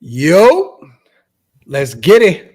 Yo, let's get it.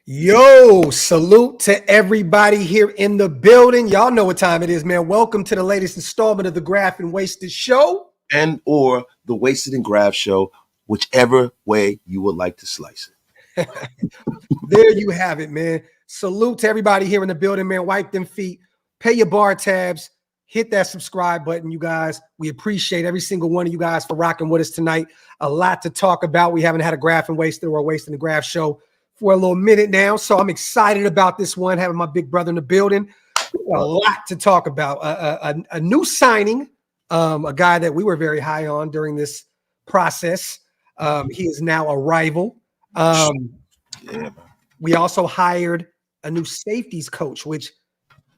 Yo, salute to everybody here in the building. Y'all know what time it is, man. Welcome to the latest installment of the Graphk and Wasted Show. And or the Wasted and Graphk Show, whichever way you would like to slice it. There you have it, man. Salute to everybody here in the building, man. Wipe them feet, pay your bar tabs, hit that subscribe button, you guys. We appreciate every single one of you guys for rocking with us tonight. A lot to talk about. We haven't had a Graphk and Wasted or a Wasted and Graphk show for a little minute now, so I'm excited about this one, having my big brother in the building. A lot to talk about. A new signing, a guy that we were very high on during this process. He is now a rival. We also hired a new safeties coach, which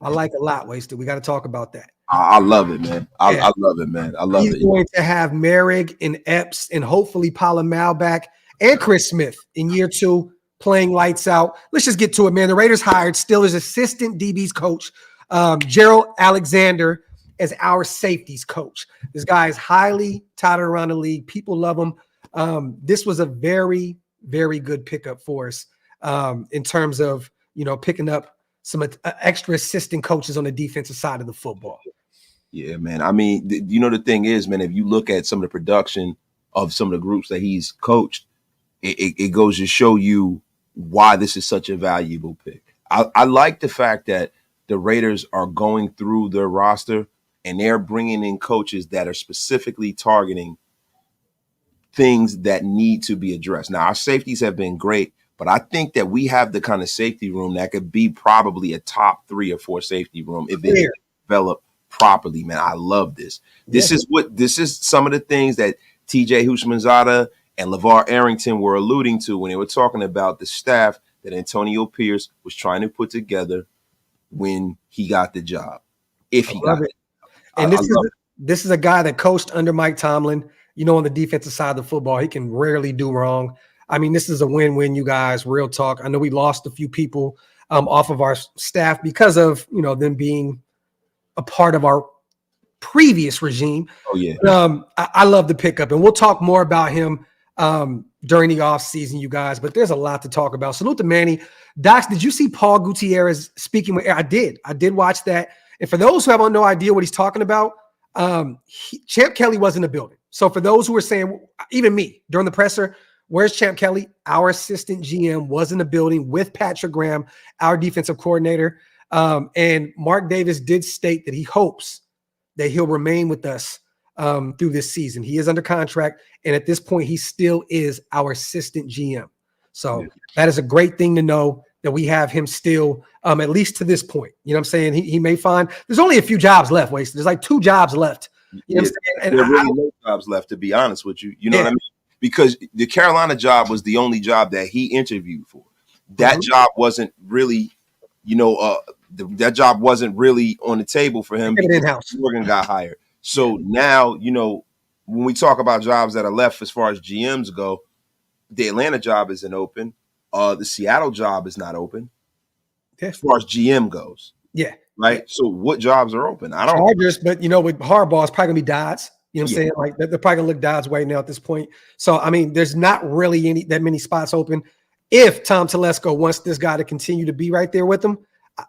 I like a lot, Wasted. We got to talk about that. I love it, man. I love it, man. I love it. He's going to have Merrick and Epps and hopefully Palomal back and Chris Smith in year 2. Playing lights out. Let's just get to it, man. The Raiders hired Steelers assistant DB's coach, Gerald Alexander, as our safeties coach. This guy is highly touted around the league. People love him. This was a very, very good pickup for us in terms of, picking up some extra assistant coaches on the defensive side of the football. Yeah, man. I mean, the thing is, man, if you look at some of the production of some of the groups that he's coached, it goes to show you why this is such a valuable pick. I like the fact that the Raiders are going through their roster and they're bringing in coaches that are specifically targeting things that need to be addressed. Now, our safeties have been great, but I think that we have the kind of safety room that could be probably a top 3 or 4 safety room if it developed properly, man. I love this. This is some of the things that TJ Houshmandzadeh and LeVar Arrington were alluding to when they were talking about the staff that Antonio Pierce was trying to put together when he got the job. If he got it. And this is a guy that coached under Mike Tomlin. On the defensive side of the football, he can rarely do wrong. I mean, this is a win-win, you guys, real talk. I know we lost a few people off of our staff because of, them being a part of our previous regime. Oh, yeah. I love the pickup, and we'll talk more about him during the offseason, you guys, but there's a lot to talk about. Salute to Manny. Docs, did you see Paul Gutierrez speaking with? I did watch that. And for those who have no idea what he's talking about, Champ Kelly was in the building. So for those who are saying, even me during the presser, where's Champ Kelly? Our assistant GM was in the building with Patrick Graham, our defensive coordinator. And Mark Davis did state that he hopes that he'll remain with us through this season. He is under contract, and at this point, he still is our assistant GM. So that is a great thing to know that we have him still, at least to this point. You know what I'm saying? He may find there's only a few jobs left, Wasted. There's like 2 jobs left. You know what I'm saying? And there are really no jobs left, to be honest with you. You know what I mean? Because the Carolina job was the only job that he interviewed for. That job wasn't really, that job wasn't really on the table for him because Morgan got hired. So now, when we talk about jobs that are left as far as GMs go, the Atlanta job isn't open. The Seattle job is not open as far as GM goes. Yeah. Right. So what jobs are open? I don't Chargers, but with Harbaugh, it's probably gonna be Dodds. You know what I'm saying? Like they're probably gonna look Dodds way now at this point. So I mean, there's not really that many spots open. If Tom Telesco wants this guy to continue to be right there with him,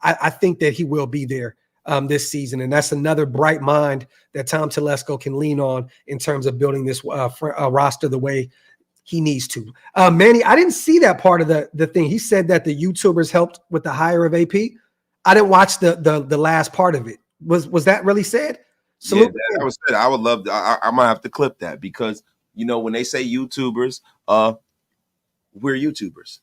I think that he will be there this season. And that's another bright mind that Tom Telesco can lean on in terms of building this roster the way he needs to. Manny, I didn't see that part of the thing. He said that the YouTubers helped with the hire of AP. I didn't watch the last part of it. Was that really said? Salute. Yeah, that was said. I would love to. I might have to clip that because when they say YouTubers, we're YouTubers.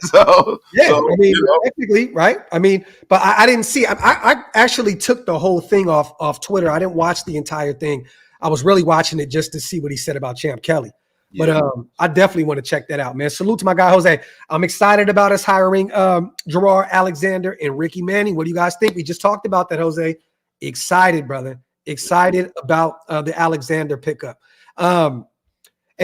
so I mean, technically, right? I mean, but I didn't see. I actually took the whole thing off Twitter. I didn't watch the entire thing. I was really watching it just to see what he said about Champ Kelly. Yeah. But I definitely want to check that out, man. Salute to my guy Jose. I'm excited about us hiring Gerard Alexander and Ricky Manning. What do you guys think? We just talked about that, Jose. Excited, brother. Excited about the Alexander pickup. And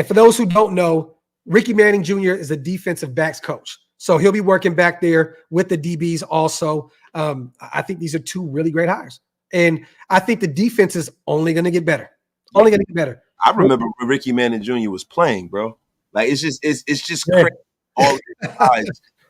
for those who don't know, Ricky Manning Jr. is a defensive backs coach. So he'll be working back there with the DBs also. I think these are two really great hires. And I think the defense is only going to get better. Only going to get better. I remember when Ricky Manning Jr. was playing, bro. Like it's just crazy. All the guys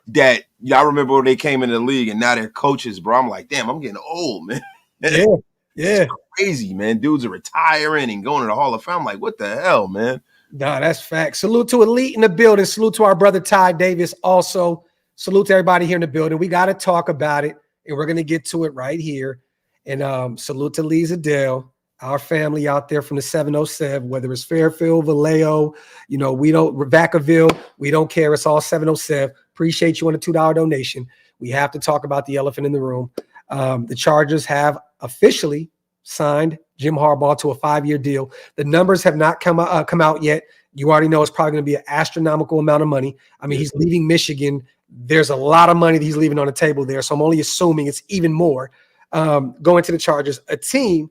that I remember when they came into the league and now they're coaches, bro. I'm like, damn, I'm getting old, man. Yeah. It's crazy, man. Dudes are retiring and going to the Hall of Fame. I'm like, what the hell, man? Nah, that's fact. Salute to Elite in the building. Salute to our brother Ty Davis. Also, salute to everybody here in the building. We got to talk about it, and we're going to get to it right here. And salute to Lisa Dale, our family out there from the 707, whether it's Fairfield, Vallejo, we don't, Vacaville, we don't care. It's all 707. Appreciate you on a $2 donation. We have to talk about the elephant in the room. The Chargers have officially signed Jim Harbaugh to a 5-year deal. The numbers have not come out yet. You already know it's probably going to be an astronomical amount of money. I mean, he's leaving Michigan. There's a lot of money that he's leaving on the table there. So I'm only assuming it's even more going to the Chargers, a team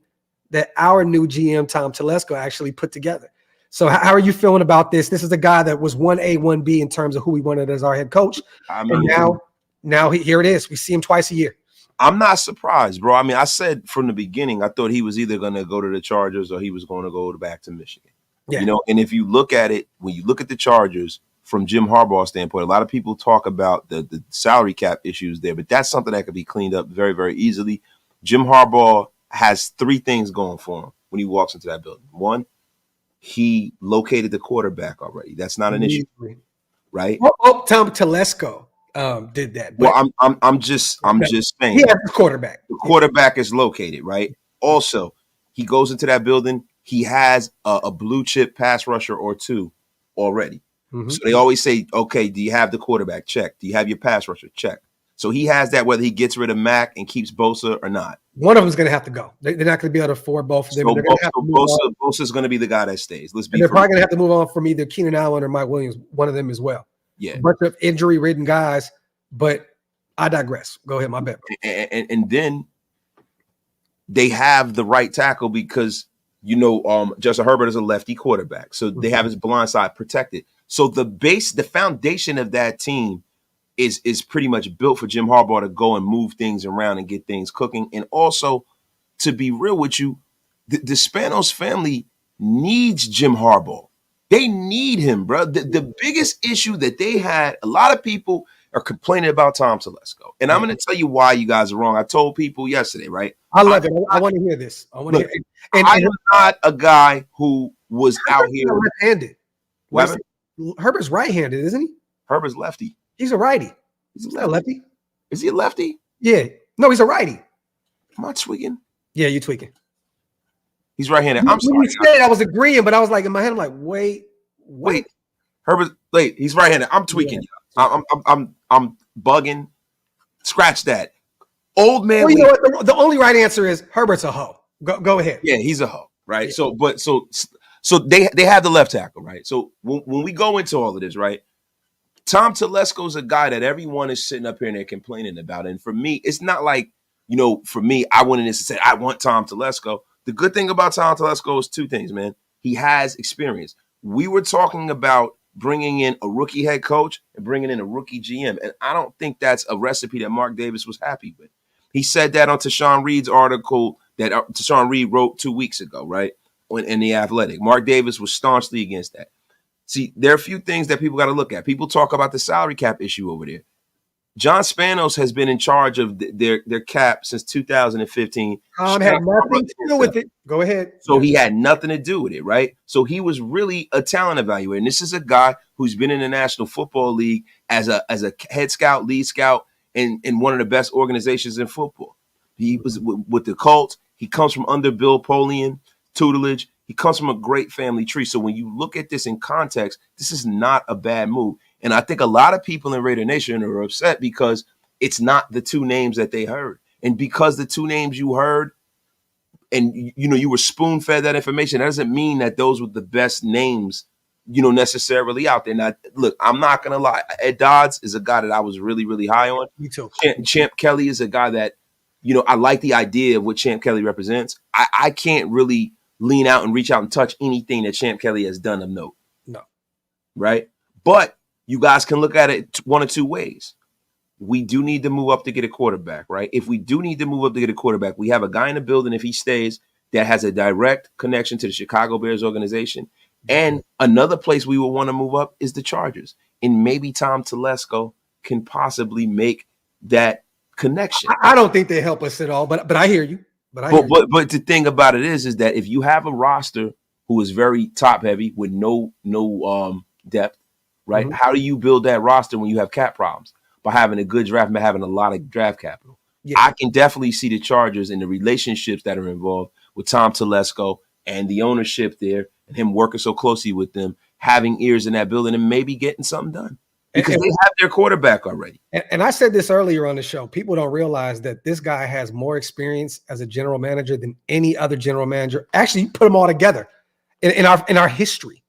that our new GM, Tom Telesco, actually put together. So how are you feeling about this? This is a guy that was 1A, 1B in terms of who we wanted as our head coach. I mean, and now here it is. We see him twice a year. I'm not surprised, bro. I mean, I said from the beginning, I thought he was either going to go to the Chargers or he was going to go back to Michigan. Yeah. And if you look at it, when you look at the Chargers from Jim Harbaugh's standpoint, a lot of people talk about the salary cap issues there, but that's something that could be cleaned up very, very easily. Jim Harbaugh has 3 things going for him when he walks into that building. 1, he located the quarterback already. That's not an issue, right? Tom Telesco did that. Well, I'm just saying. He has the quarterback. The quarterback is located, right? Also, he goes into that building. He has a blue chip pass rusher or 2 already. Mm-hmm. So they always say, okay, do you have the quarterback? Check. Do you have your pass rusher? Check. So he has that whether he gets rid of Mack and keeps Bosa or not. One of them is going to have to go. They're not going to be able to afford both of them. So Bosa's going to be the guy that stays. They're probably going to have to move on from either Keenan Allen or Mike Williams, one of them as well. Yeah. A bunch of injury-ridden guys, but I digress. Go ahead, my bad. And then they have the right tackle because, Justin Herbert is a lefty quarterback. So they have his blind side protected. So the foundation of that team is pretty much built for Jim Harbaugh to go and move things around and get things cooking. And also, to be real with you, the Spanos family needs Jim Harbaugh. They need him, bro. The biggest issue that they had, a lot of people are complaining about Tom Telesco. And I'm going to tell you why you guys are wrong. I told people yesterday, right? I love it. I want to hear this. I want to hear it. I'm not a guy who was out here. Right-handed. Herbert's right-handed, isn't he? Herbert's lefty. He's a righty. He's not a lefty. Is he a lefty? Yeah. No, he's a righty. Am I tweaking? Yeah, you're tweaking. He's right-handed. I'm sorry. When you said I was agreeing, but I was like, in my head, I'm like, wait. He's right-handed. I'm tweaking. Yeah. I'm bugging. Scratch that. Old man. Well, you know what? The only right answer is Herbert's a hoe. Go ahead. Yeah, he's a hoe, right? Yeah. So they have the left tackle, right? So when we go into all of this, right? Tom Telesco's a guy that everyone is sitting up here and they're complaining about. And for me, it's not like, for me, I went in and said, I want Tom Telesco. The good thing about Tom Telesco is 2 things, man. He has experience. We were talking about bringing in a rookie head coach and bringing in a rookie GM. And I don't think that's a recipe that Mark Davis was happy with. He said that on Tashawn Reed's article that Tashawn Reed wrote 2 weeks ago, right? In The Athletic. Mark Davis was staunchly against that. See, there are a few things that people got to look at. People talk about the salary cap issue over there. John Spanos has been in charge of their cap since 2015. Tom had nothing to do with it. Go ahead. So he had nothing to do with it, right? So he was really a talent evaluator. And this is a guy who's been in the National Football League as a head scout, lead scout, in one of the best organizations in football. He was with the Colts. He comes from under Bill Polian tutelage. He comes from a great family tree. So when you look at this in context, this is not a bad move. And I think a lot of people in Raider Nation are upset because it's not the two names that they heard. And because the two names you heard and, you were spoon-fed that information, that doesn't mean that those were the best names, necessarily out there. Now, look, I'm not going to lie. Ed Dodds is a guy that I was really, really high on. Me too. Champ Kelly is a guy that, I like the idea of what Champ Kelly represents. I can't really lean out and reach out and touch anything that Champ Kelly has done of note. No. Right? But you guys can look at it one of two ways. We do need to move up to get a quarterback, right? If we do need to move up to get a quarterback, we have a guy in the building, if he stays, that has a direct connection to the Chicago Bears organization. And another place we would want to move up is the Chargers. And maybe Tom Telesco can possibly make that connection. I don't think they help us at all, but I hear you. But the thing about it is that if you have a roster who is very top heavy with no depth, right? Mm-hmm. How do you build that roster when you have cap problems? By having a good draft, by having a lot of draft capital. Yeah. I can definitely see the Chargers and the relationships that are involved with Tom Telesco and the ownership there and him working so closely with them, having ears in that building and maybe getting something done. Because they have their quarterback already. And I said this earlier on the show. People don't realize that this guy has more experience as a general manager than any other general manager. Actually, you put them all together in our history.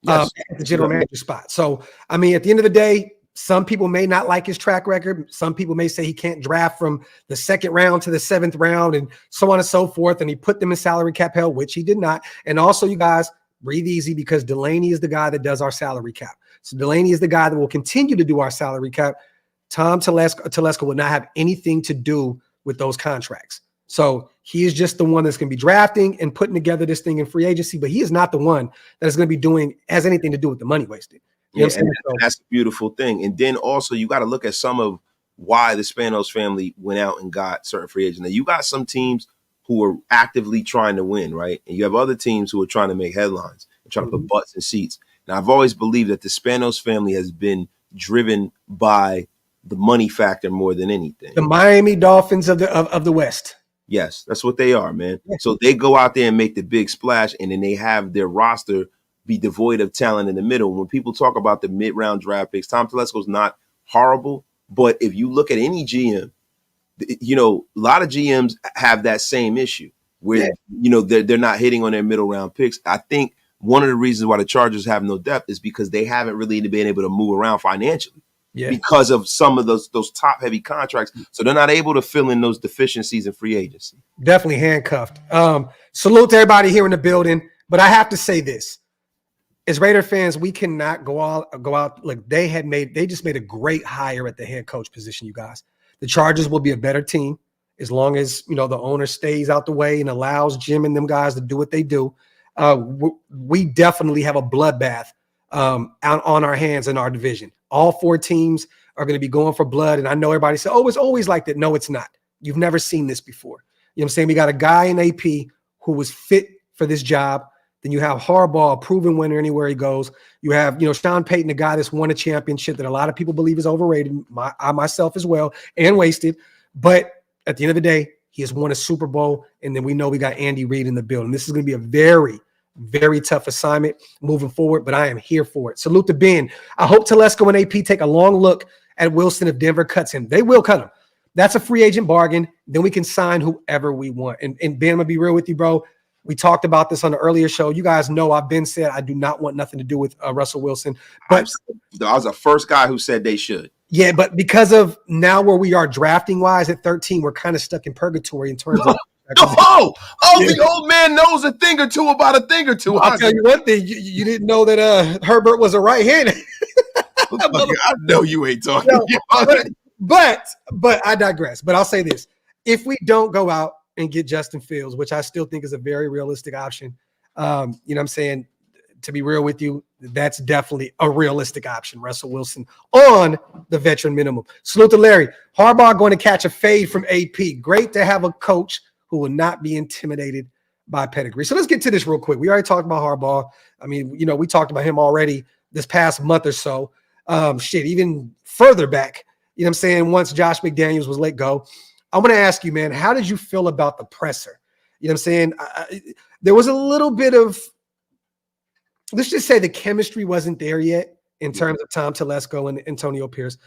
Yes. At the general manager spot. So, I mean, at the end of the day, some people may not like his track record. Some people may say he can't draft from the second round to the seventh round and so on and so forth. And he put them in salary cap hell, which he did not. And also, you guys, breathe easy because Delaney is the guy that does our salary cap. So Delaney is the guy that will continue to do our salary cap. Tom Telesco will not have anything to do with those contracts. So he is just the one that's going to be drafting and putting together this thing in free agency, but he is not the one that is going to be has anything to do with the money wasted. And that's a beautiful thing. And then also you got to look at some of why the Spanos family went out and got certain free agents. Now you got some teams who are actively trying to win, right? And you have other teams who are trying to make headlines and trying to put butts in seats. Now I've always believed that the Spanos family has been driven by the money factor more than anything. The Miami Dolphins of the West. Yes, that's what they are, man. Yeah. So they go out there and make the big splash, and then they have their roster be devoid of talent in the middle. When people talk about the mid-round draft picks, Tom Telesco's not horrible, but if you look at any GM, a lot of GMs have that same issue where, they're not hitting on their middle-round picks. I think one of the reasons why the Chargers have no depth is because they haven't really been able to move around financially. Yeah. Because of some of those top heavy contracts. So they're not able to fill in those deficiencies in free agency. Definitely handcuffed. Salute to everybody here in the building. But I have to say this. As Raider fans, we cannot go out. Look, they just made a great hire at the head coach position, you guys. The Chargers will be a better team as long as, the owner stays out the way and allows Jim and them guys to do what they do. We definitely have a bloodbath out on our hands in our division. All four teams are going to be going for blood. And I know everybody said, it's always like that. No, it's not. You've never seen this before. You know what I'm saying? We got a guy in AP who was fit for this job. Then you have Harbaugh, a proven winner anywhere he goes. You have, Sean Payton, a guy that's won a championship that a lot of people believe is overrated, I myself as well, and wasted. But at the end of the day, he has won a Super Bowl. And then we know we got Andy Reid in the building. This is going to be a very, very tough assignment moving forward, but I am here for it. Salute to Ben. I hope Telesco and AP take a long look at Wilson if Denver cuts him. They will cut him. That's a free agent bargain. Then we can sign whoever we want. And Ben, I'm going to be real with you, bro. We talked about this on the earlier show. You guys know I've been said I do not want nothing to do with Russell Wilson. But I was the first guy who said they should. Yeah, but because of now where we are drafting-wise at 13, we're kind of stuck in purgatory in terms of the old man knows a thing or two about a thing or two. I'll tell you one thing. You didn't know that Herbert was a right-handed. I know you ain't talking. But I digress. But I'll say this. If we don't go out and get Justin Fields, which I still think is a very realistic option, you know what I'm saying, to be real with you, that's definitely a realistic option. Russell Wilson on the veteran minimum. Salute to Larry. Harbaugh going to catch a fade from AP. Great to have a coach who will not be intimidated by pedigree. So let's get to this real quick. We already talked about Harbaugh. I mean, we talked about him already this past month or so. Even further back, you know what I'm saying, once Josh McDaniels was let go. I'm going to ask you, man, how did you feel about the presser? You know what I'm saying? There was a little bit of, let's just say the chemistry wasn't there yet in terms of Tom Telesco and Antonio Pierce.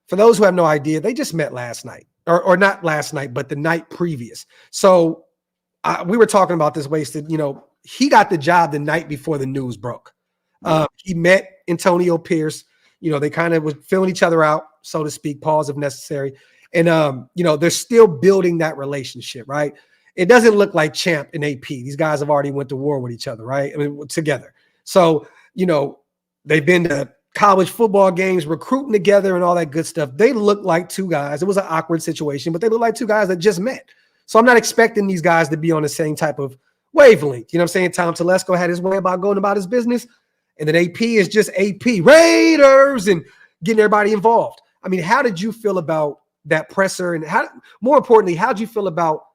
For those who have no idea, they just met last night, or not last night, but the night previous. So we were talking about this, Wasted. He got the job the night before the news broke. He met Antonio Pierce. They kind of was filling each other out, so to speak, pause if necessary. And, they're still building that relationship, right? It doesn't look like Champ and AP. These guys have already went to war with each other, right? I mean, together. So, they've been to college football games, recruiting together and all that good stuff. They look like two guys. It was an awkward situation, but they look like two guys that just met. So I'm not expecting these guys to be on the same type of wavelength. You know what I'm saying? Tom Telesco had his way about going about his business. And then AP is just AP Raiders and getting everybody involved. I mean, how did you feel about that presser? And more importantly, how did you feel about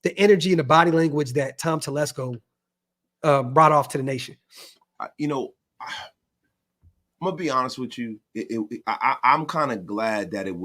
the energy and the body language that Tom Telesco brought off to the nation? I'm gonna be honest with you. I'm kind of glad that it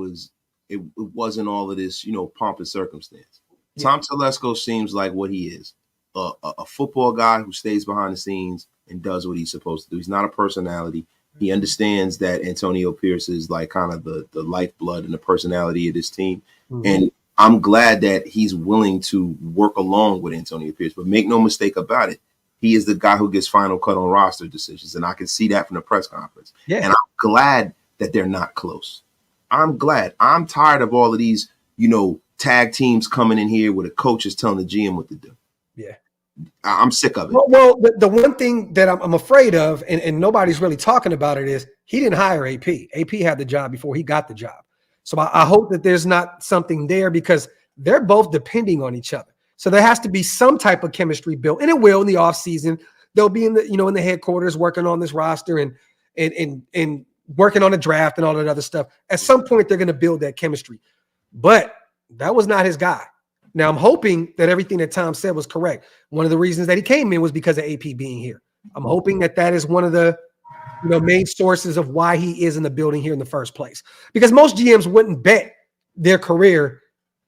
wasn't all of this, pomp and circumstance. Yeah. Tom Telesco seems like what he is, a football guy who stays behind the scenes and does what he's supposed to do. He's not a personality. He understands that Antonio Pierce is like kind of the lifeblood and the personality of this team. Mm-hmm. And I'm glad that he's willing to work along with Antonio Pierce. But make no mistake about it, he is the guy who gets final cut on roster decisions. And I can see that from the press conference. Yeah. And I'm glad that they're not close. I'm glad. I'm tired of all of these, tag teams coming in here where the coach is telling the GM what to do. Yeah. I'm sick of it. Well, the one thing that I'm afraid of, and nobody's really talking about it, is he didn't hire AP. AP had the job before he got the job. So I hope that there's not something there, because they're both depending on each other. So there has to be some type of chemistry built, and it will in the offseason. They'll be in the headquarters working on this roster and working on the draft and all that other stuff. At some point, they're going to build that chemistry. But that was not his guy. Now, I'm hoping that everything that Tom said was correct. One of the reasons that he came in was because of AP being here. I'm hoping that is one of the main sources of why he is in the building here in the first place. Because most GMs wouldn't bet their career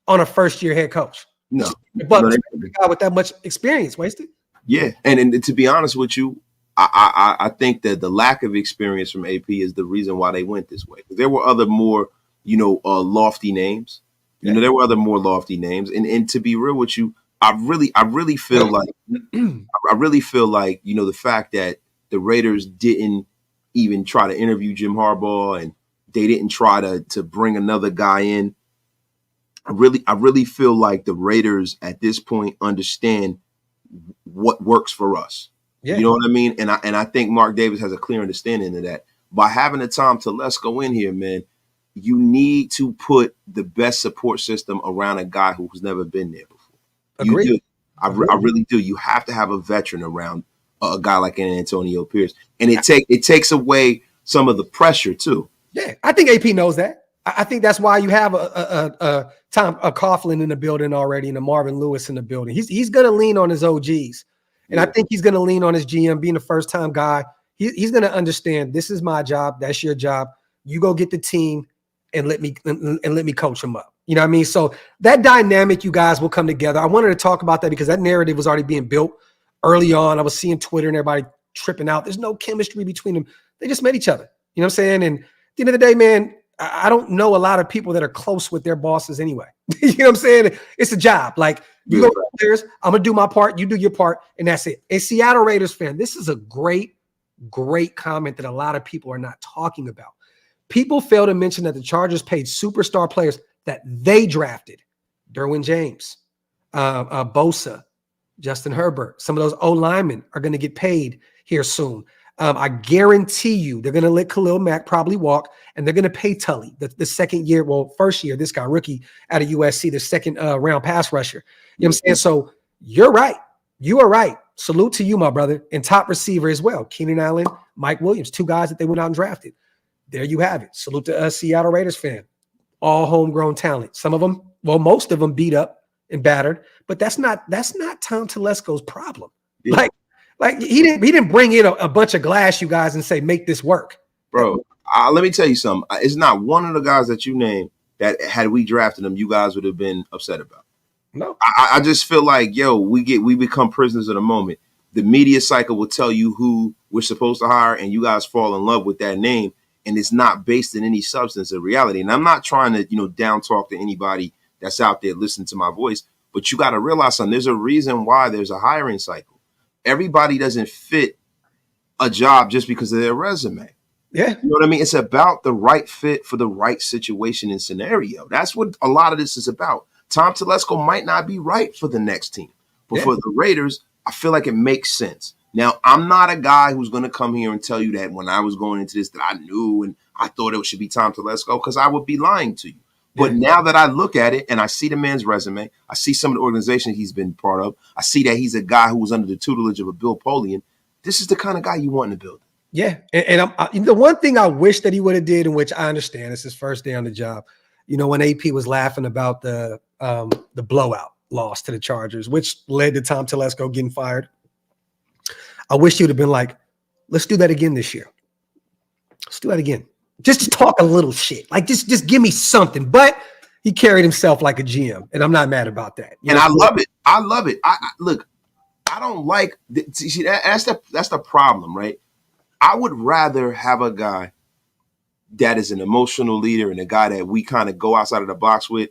on a first-year head coach. No. But a guy with that much experience, Wasted. Yeah, and to be honest with you, I think that the lack of experience from AP is the reason why they went this way. There were other more, lofty names. There were other more lofty names, and to be real with you, I really feel like the fact that the Raiders didn't even try to interview Jim Harbaugh and they didn't try to bring another guy in. I really feel like the Raiders at this point understand what works for us. Yeah. You know what I mean? And I think Mark Davis has a clear understanding of that. By having a Tom Telesco in here, man, you need to put the best support system around a guy who's never been there before. Agreed. You do. I really do. You have to have a veteran around a guy like an Antonio Pierce, and it takes away some of the pressure too. Yeah, I think AP knows that. I think that's why you have a Coughlin in the building already and a Marvin Lewis in the building. He's going to lean on his OGs, and I think he's going to lean on his GM being a first time guy. He's going to understand this is my job, that's your job. You go get the team and let me coach them up. You know what I mean? So that dynamic, you guys will come together. I wanted to talk about that because that narrative was already being built early on. I was seeing Twitter and everybody tripping out. There's no chemistry between them. They just met each other. You know what I'm saying? And at the end of the day, man, I don't know a lot of people that are close with their bosses anyway. You know what I'm saying? It's a job. Like, you go upstairs, I'm going to do my part, you do your part, and that's it. A Seattle Raiders fan, this is a great comment that a lot of people are not talking about. People fail to mention that the Chargers paid superstar players that they drafted. Derwin James, Bosa, Justin Herbert. Some of those O-linemen are going to get paid here soon. I guarantee you they're going to let Khalil Mack probably walk, and they're going to pay Tully, the second year, first year, this guy, rookie out of USC, the second round pass rusher. You know what I'm saying? So you're right. You are right. Salute to you, my brother. And top receiver as well. Keenan Allen, Mike Williams, 2 guys that they went out and drafted. There you have it. Salute to us, Seattle Raiders fan. All homegrown talent. Some of them, well, most of them beat up and battered, but that's not Tom Telesco's problem. Yeah. Like he didn't bring in a bunch of glass, you guys, and say, make this work. Bro, let me tell you something. It's not one of the guys that you named that had we drafted them, you guys would have been upset about. No. I just feel like, we become prisoners of the moment. The media cycle will tell you who we're supposed to hire, and you guys fall in love with that name, and it's not based in any substance of reality. And I'm not trying to, down talk to anybody that's out there listening to my voice, but you got to realize something. There's a reason why there's a hiring cycle. Everybody doesn't fit a job just because of their resume. Yeah. You know what I mean? It's about the right fit for the right situation and scenario. That's what a lot of this is about. Tom Telesco might not be right for the next team, but for the Raiders, I feel like it makes sense. Now, I'm not a guy who's going to come here and tell you that when I was going into this that I knew and I thought it should be Tom Telesco, because I would be lying to you. But now that I look at it and I see the man's resume, I see some of the organizations he's been part of, I see that he's a guy who was under the tutelage of a Bill Polian. This is the kind of guy you want in the building. Yeah. And the one thing I wish that he would have did, in which I understand it's his first day on the job, when AP was laughing about the blowout loss to the Chargers, which led to Tom Telesco getting fired. I wish he would have been like, let's do that again this year. Let's do that again. Just to talk a little shit. Like, just give me something. But he carried himself like a GM, and I'm not mad about that. I love it. I love it. Look, I don't like – see, that's the problem, right? I would rather have a guy that is an emotional leader and a guy that we kind of go outside of the box with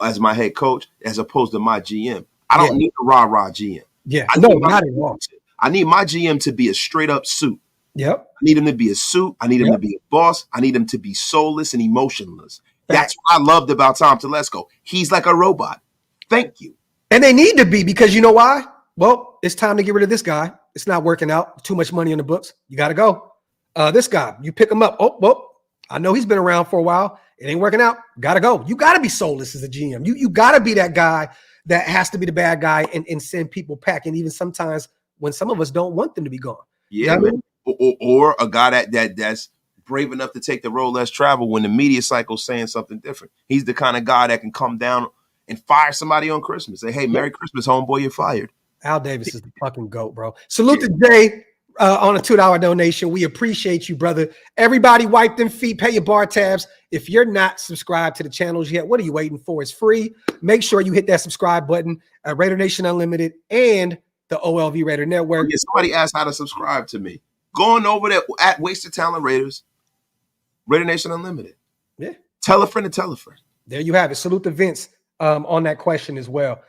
as my head coach, as opposed to my GM. I don't need a rah-rah GM. Yeah, not at all. I need my GM to be a straight-up suit. Yep. I need him to be a suit. I need him to be a boss. I need him to be soulless and emotionless. That's what I loved about Tom Telesco. He's like a robot. Thank you. And they need to be, because you know why? Well, it's time to get rid of this guy. It's not working out. Too much money in the books. You got to go. This guy, you pick him up. Oh, well, I know he's been around for a while. It ain't working out. Got to go. You got to be soulless as a GM. You got to be that guy that has to be the bad guy and send people packing, even sometimes when some of us don't want them to be gone. Yeah, you know man. Or a guy that's brave enough to take the road less travel when the media cycle's saying something different. He's the kind of guy that can come down and fire somebody on Christmas. Say, hey, Merry Christmas, homeboy, you're fired. Al Davis is the fucking GOAT, bro. Salute to Jay on a $2 donation. We appreciate you, brother. Everybody wipe them feet, pay your bar tabs. If you're not subscribed to the channels yet, what are you waiting for? It's free. Make sure you hit that subscribe button at Raider Nation Unlimited and the OLV Raider Network. Yeah, somebody asked how to subscribe to me. Going over there at Wasted Talent Raiders, Raider Nation Unlimited. Yeah. Tell a friend to tell a friend. There you have it. Salute to Vince on that question as well.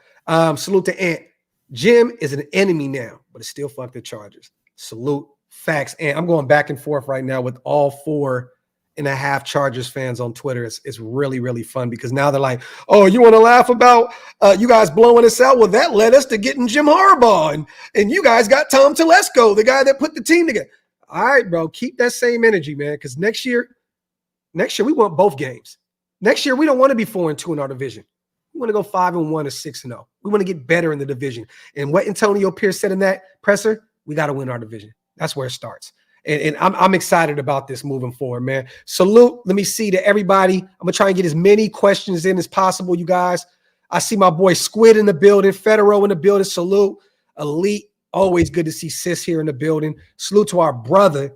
Salute to Ant. Jim is an enemy now, but it's still fuck the Chargers. Salute. Facts. And I'm going back and forth right now with all 4.5 Chargers fans on Twitter. It's really, really fun, because now they're like, oh, you want to laugh about you guys blowing us out? Well, that led us to getting Jim Harbaugh, and you guys got Tom Telesco, the guy that put the team together. All right, bro, keep that same energy, man, because next year we want both games. Next year, we don't want to be 4-2 in our division. We want to go 5-1 or 6-0. We want to get better in the division. And what Antonio Pierce said in that presser, we got to win our division. That's where it starts. And I'm excited about this moving forward, man. Salute. Let me see to everybody. I'm going to try and get as many questions in as possible, you guys. I see my boy Squid in the building, Federo in the building. Salute. Elite. Always good to see Sis here in the building. Salute to our brother,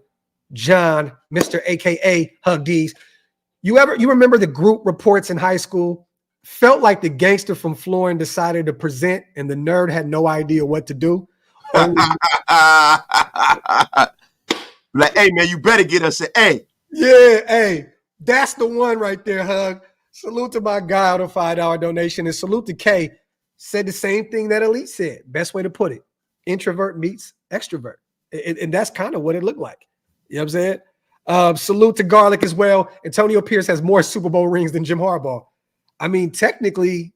John, Mr. AKA Hug D's. You remember the group reports in high school? Felt like the gangster from Florin decided to present and the nerd had no idea what to do. Like, hey, man, you better get us an A. Yeah, hey, that's the one right there, Hug. Salute to my guy on a $5 donation, and salute to K. Said the same thing that Elite said. Best way to put it. Introvert meets extrovert. And that's kind of what it looked like. You know what I'm saying? Salute to Garlic as well. Antonio Pierce has more Super Bowl rings than Jim Harbaugh. I mean, technically,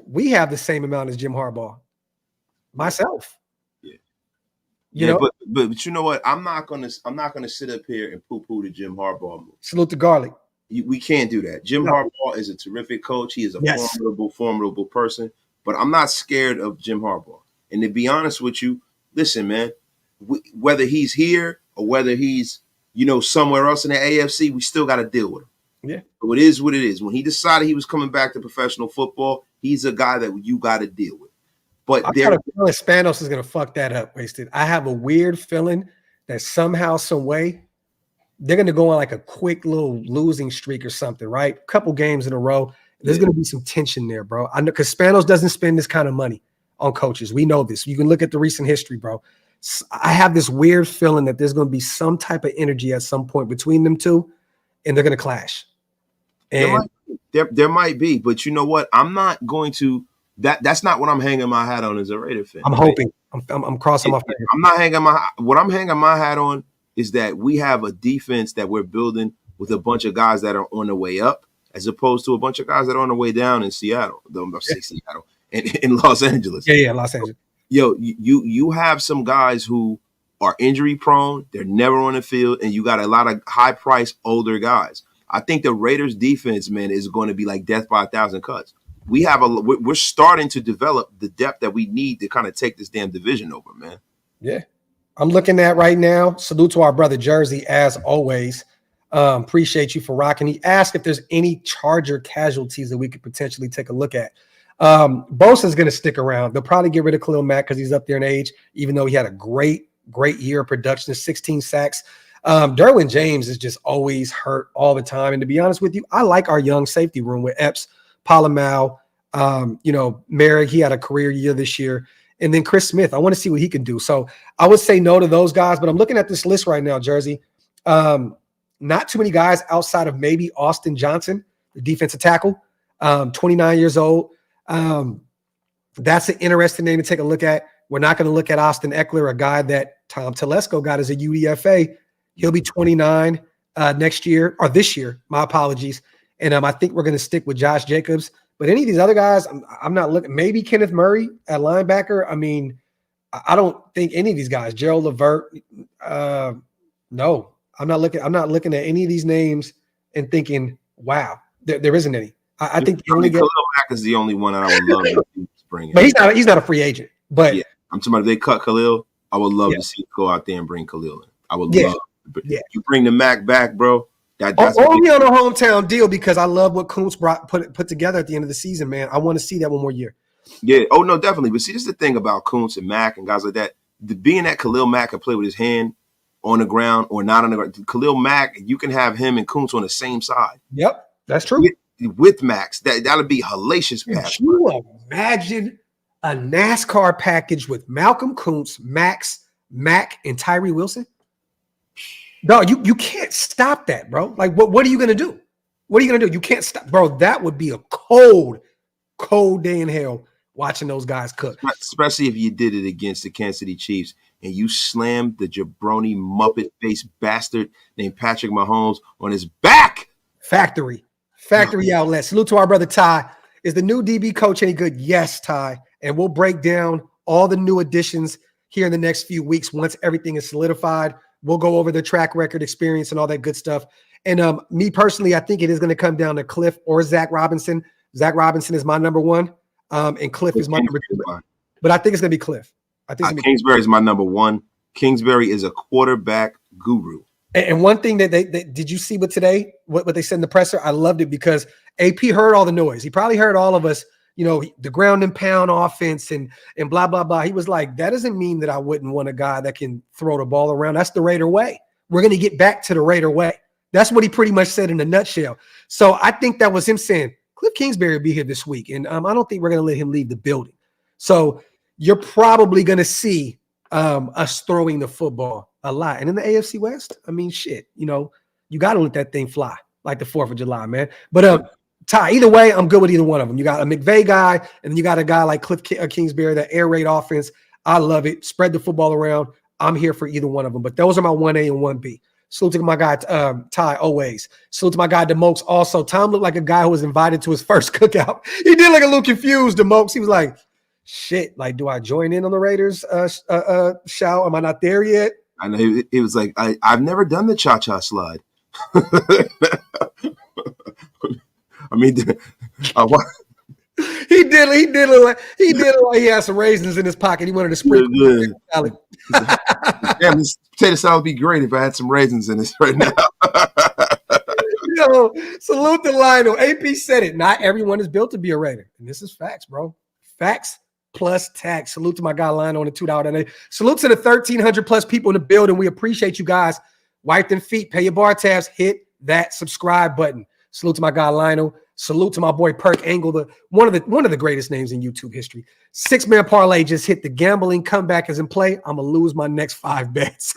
we have the same amount as Jim Harbaugh. Myself. You know? But you know what? I'm not gonna sit up here and poo-poo the Jim Harbaugh move. Salute to Garlic. We can't do that. Jim Harbaugh is a terrific coach. He is a formidable person. But I'm not scared of Jim Harbaugh. And to be honest with you, listen, man, whether he's here or whether he's, somewhere else in the AFC, we still got to deal with him. Yeah. So it is what it is. When he decided he was coming back to professional football, he's a guy that you got to deal with. But I got a feeling Spanos is going to fuck that up, Wasted. I have a weird feeling that somehow, some way, they're going to go on like a quick little losing streak or something, right? A couple games in a row. There's going to be some tension there, bro. I know because Spanos doesn't spend this kind of money on coaches. We know this. You can look at the recent history, bro. I have this weird feeling that there's going to be some type of energy at some point between them two, and they're going to clash. And there might be, but you know what? I'm not going to. That's not what I'm hanging my hat on as a Raider fan. I'm hoping. I'm crossing my fingers. I'm not hanging what I'm hanging my hat on is that we have a defense that we're building with a bunch of guys that are on the way up, as opposed to a bunch of guys that are on the way down in Seattle. Seattle in Los Angeles. Yeah, Los Angeles. Yo, you have some guys who are injury prone. They're never on the field, and you got a lot of high priced older guys. I think the Raiders defense, man, is going to be like death by 1,000 cuts. We're starting to develop the depth that we need to kind of take this damn division over, man. Yeah. I'm looking at right now. Salute to our brother Jersey, as always. Appreciate you for rocking. He asked if there's any Charger casualties that we could potentially take a look at. Bosa's going to stick around. They'll probably get rid of Khalil Mack because he's up there in age, even though he had a great year of production, 16 sacks. Derwin James is just always hurt all the time. And to be honest with you, I like our young safety room with Epps, Palomau, Merrick. He had a career year this year. And then Chris Smith, I want to see what he can do. So I would say no to those guys, but I'm looking at this list right now, Jersey. Not too many guys outside of maybe Austin Johnson, the defensive tackle, 29 years old. That's an interesting name to take a look at. We're not going to look at Austin Eckler, a guy that Tom Telesco got as a UDFA. He'll be 29 next year, or this year. My apologies. And I think we're going to stick with Josh Jacobs. But any of these other guys, I'm not looking. Maybe Kenneth Murray at linebacker. I mean, I don't think any of these guys. Gerald Levert. No, I'm not looking. I'm not looking at any of these names and thinking, wow, there isn't any. I think Khalil Mack is the only one that I would love to bring in. But he's not a free agent. But yeah, I'm talking about if they cut Khalil, I would love to see go out there and bring Khalil in. I would love. But you bring the Mac back, bro. That's only on a hometown deal because I love what Kuntz put together at the end of the season, man. I want to see that one more year. Yeah. Oh no, definitely. But see, this is the thing about Kuntz and Mac and guys like that. Being that Khalil Mack can play with his hand on the ground or not on the ground. Khalil Mack, you can have him and Kuntz on the same side. Yep, that's true. With Max, that'll be hellacious. Could you imagine a NASCAR package with Malcolm Kuntz, Max, Mac, and Tyree Wilson? No, you can't stop that, bro. Like, what are you gonna do? What are you gonna do? You can't stop, bro. That would be a cold day in hell watching those guys cook. Especially if you did it against the Kansas City Chiefs and you slammed the jabroni muppet-faced bastard named Patrick Mahomes on his back. Factory outlet. Salute to our brother Ty. Is the new DB coach any good? Yes, Ty. And we'll break down all the new additions here in the next few weeks once everything is solidified. We'll go over the track record experience and all that good stuff. And me personally, I think it is going to come down to Cliff or Zach Robinson. Zach Robinson is my number one, and Cliff is my number two. But I think it's going to be Cliff. I think Kingsbury is my number one. Kingsbury is a quarterback guru. And one thing that they did you see what they said in the presser? I loved it because AP heard all the noise. He probably heard all of us, the ground and pound offense and blah, blah, blah. He was like, that doesn't mean that I wouldn't want a guy that can throw the ball around. That's the Raider way. We're going to get back to the Raider way. That's what he pretty much said in a nutshell. So I think that was him saying, Cliff Kingsbury will be here this week. And I don't think we're going to let him leave the building. So you're probably going to see us throwing the football a lot. And in the AFC West, I mean, shit, you got to let that thing fly like the 4th of July, man. But Ty, either way, I'm good with either one of them. You got a McVay guy, and then you got a guy like Cliff Kingsbury, that air raid offense. I love it. Spread the football around. I'm here for either one of them. But those are my 1A and 1B. Salute to my guy, Ty, always. Salute to my guy, DeMokes. Also, Tom looked like a guy who was invited to his first cookout. He did look a little confused, DeMokes. He was like, shit, like, do I join in on the Raiders shout? Am I not there yet? I know it was like, I've never done the cha-cha slide. I mean, he look like he had some raisins in his pocket. He wanted to sprinkle salad. Damn, this potato salad would be great if I had some raisins in this right now. Yo, salute to Lionel. AP said it. Not everyone is built to be a Raider. And this is facts, bro. Facts plus tax. Salute to my guy Lionel on the $2 donation. Salute to the 1,300 plus people in the building. We appreciate you guys. Wipe them feet. Pay your bar tabs. Hit that subscribe button. Salute to my guy Lionel. Salute to my boy Perk Angle, one of the greatest names in YouTube history. 6-man parlay just hit. The gambling comeback is in play. I'm gonna lose my next 5 bets.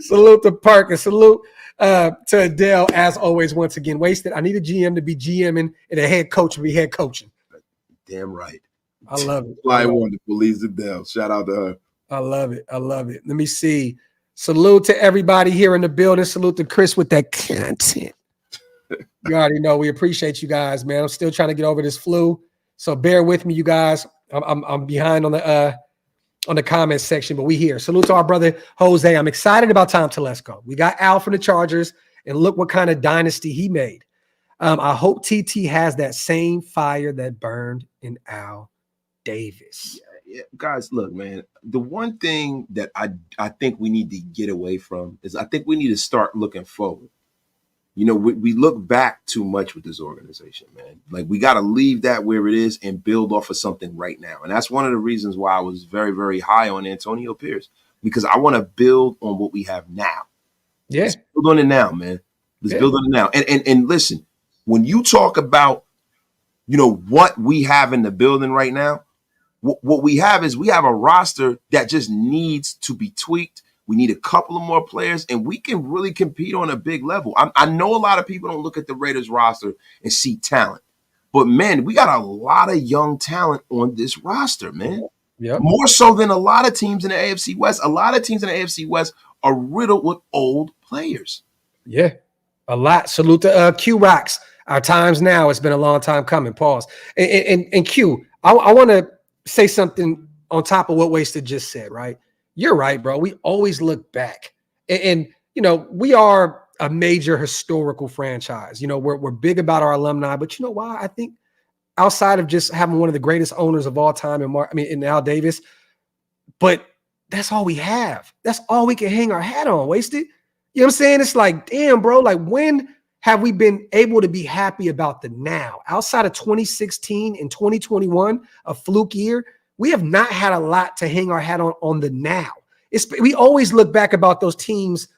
Salute to Perk and salute to Adele as always. Once again, wasted. I need a GM to be GMing and a head coach to be head coaching. Damn right. I love it. Fly wonderful, Lisa Adele. Shout out to her. I love it. Let me see. Salute to everybody here in the building. Salute to Chris with that content. You already know we appreciate you guys, man. I'm still trying to get over this flu, so bear with me, you guys. I'm behind on the comments section, but we here. Salute to our brother Jose. I'm excited about Tom Telesco. We got Al from the Chargers, and look what kind of dynasty he made. I hope TT has that same fire that burned in Al Davis. Yeah, guys, look, man. The one thing that I think we need to get away from is I think we need to start looking forward. You know, we look back too much with this organization, man. Like, we got to leave that where it is and build off of something right now. And that's one of the reasons why I was very, very high on Antonio Pierce, because I want to build on what we have now. Yeah. Let's build on it now, man. Let's build on it now. And listen, when you talk about, you know, what we have in the building right now, what we have is we have a roster that just needs to be tweaked. We need a couple of more players, and we can really compete on a big level. I know a lot of people don't look at the Raiders roster and see talent, but, man, we got a lot of young talent on this roster, man. Yep. More so than a lot of teams in the AFC West. A lot of teams in the AFC West are riddled with old players. Yeah, a lot. Salute to Q Rocks. Our time's now. It's been a long time coming. Pause. And Q, I want to say something on top of what Wasted just said, right? You're right, bro. We always look back. And you know, we are a major historical franchise. You know, we're big about our alumni, but you know why? I think outside of just having one of the greatest owners of all time in Al Davis, but that's all we have. That's all we can hang our hat on, Wasted. You know what I'm saying? It's like, damn, bro, like when have we been able to be happy about the now? Outside of 2016 and 2021, a fluke year, we have not had a lot to hang our hat on the now. We always look back about those teams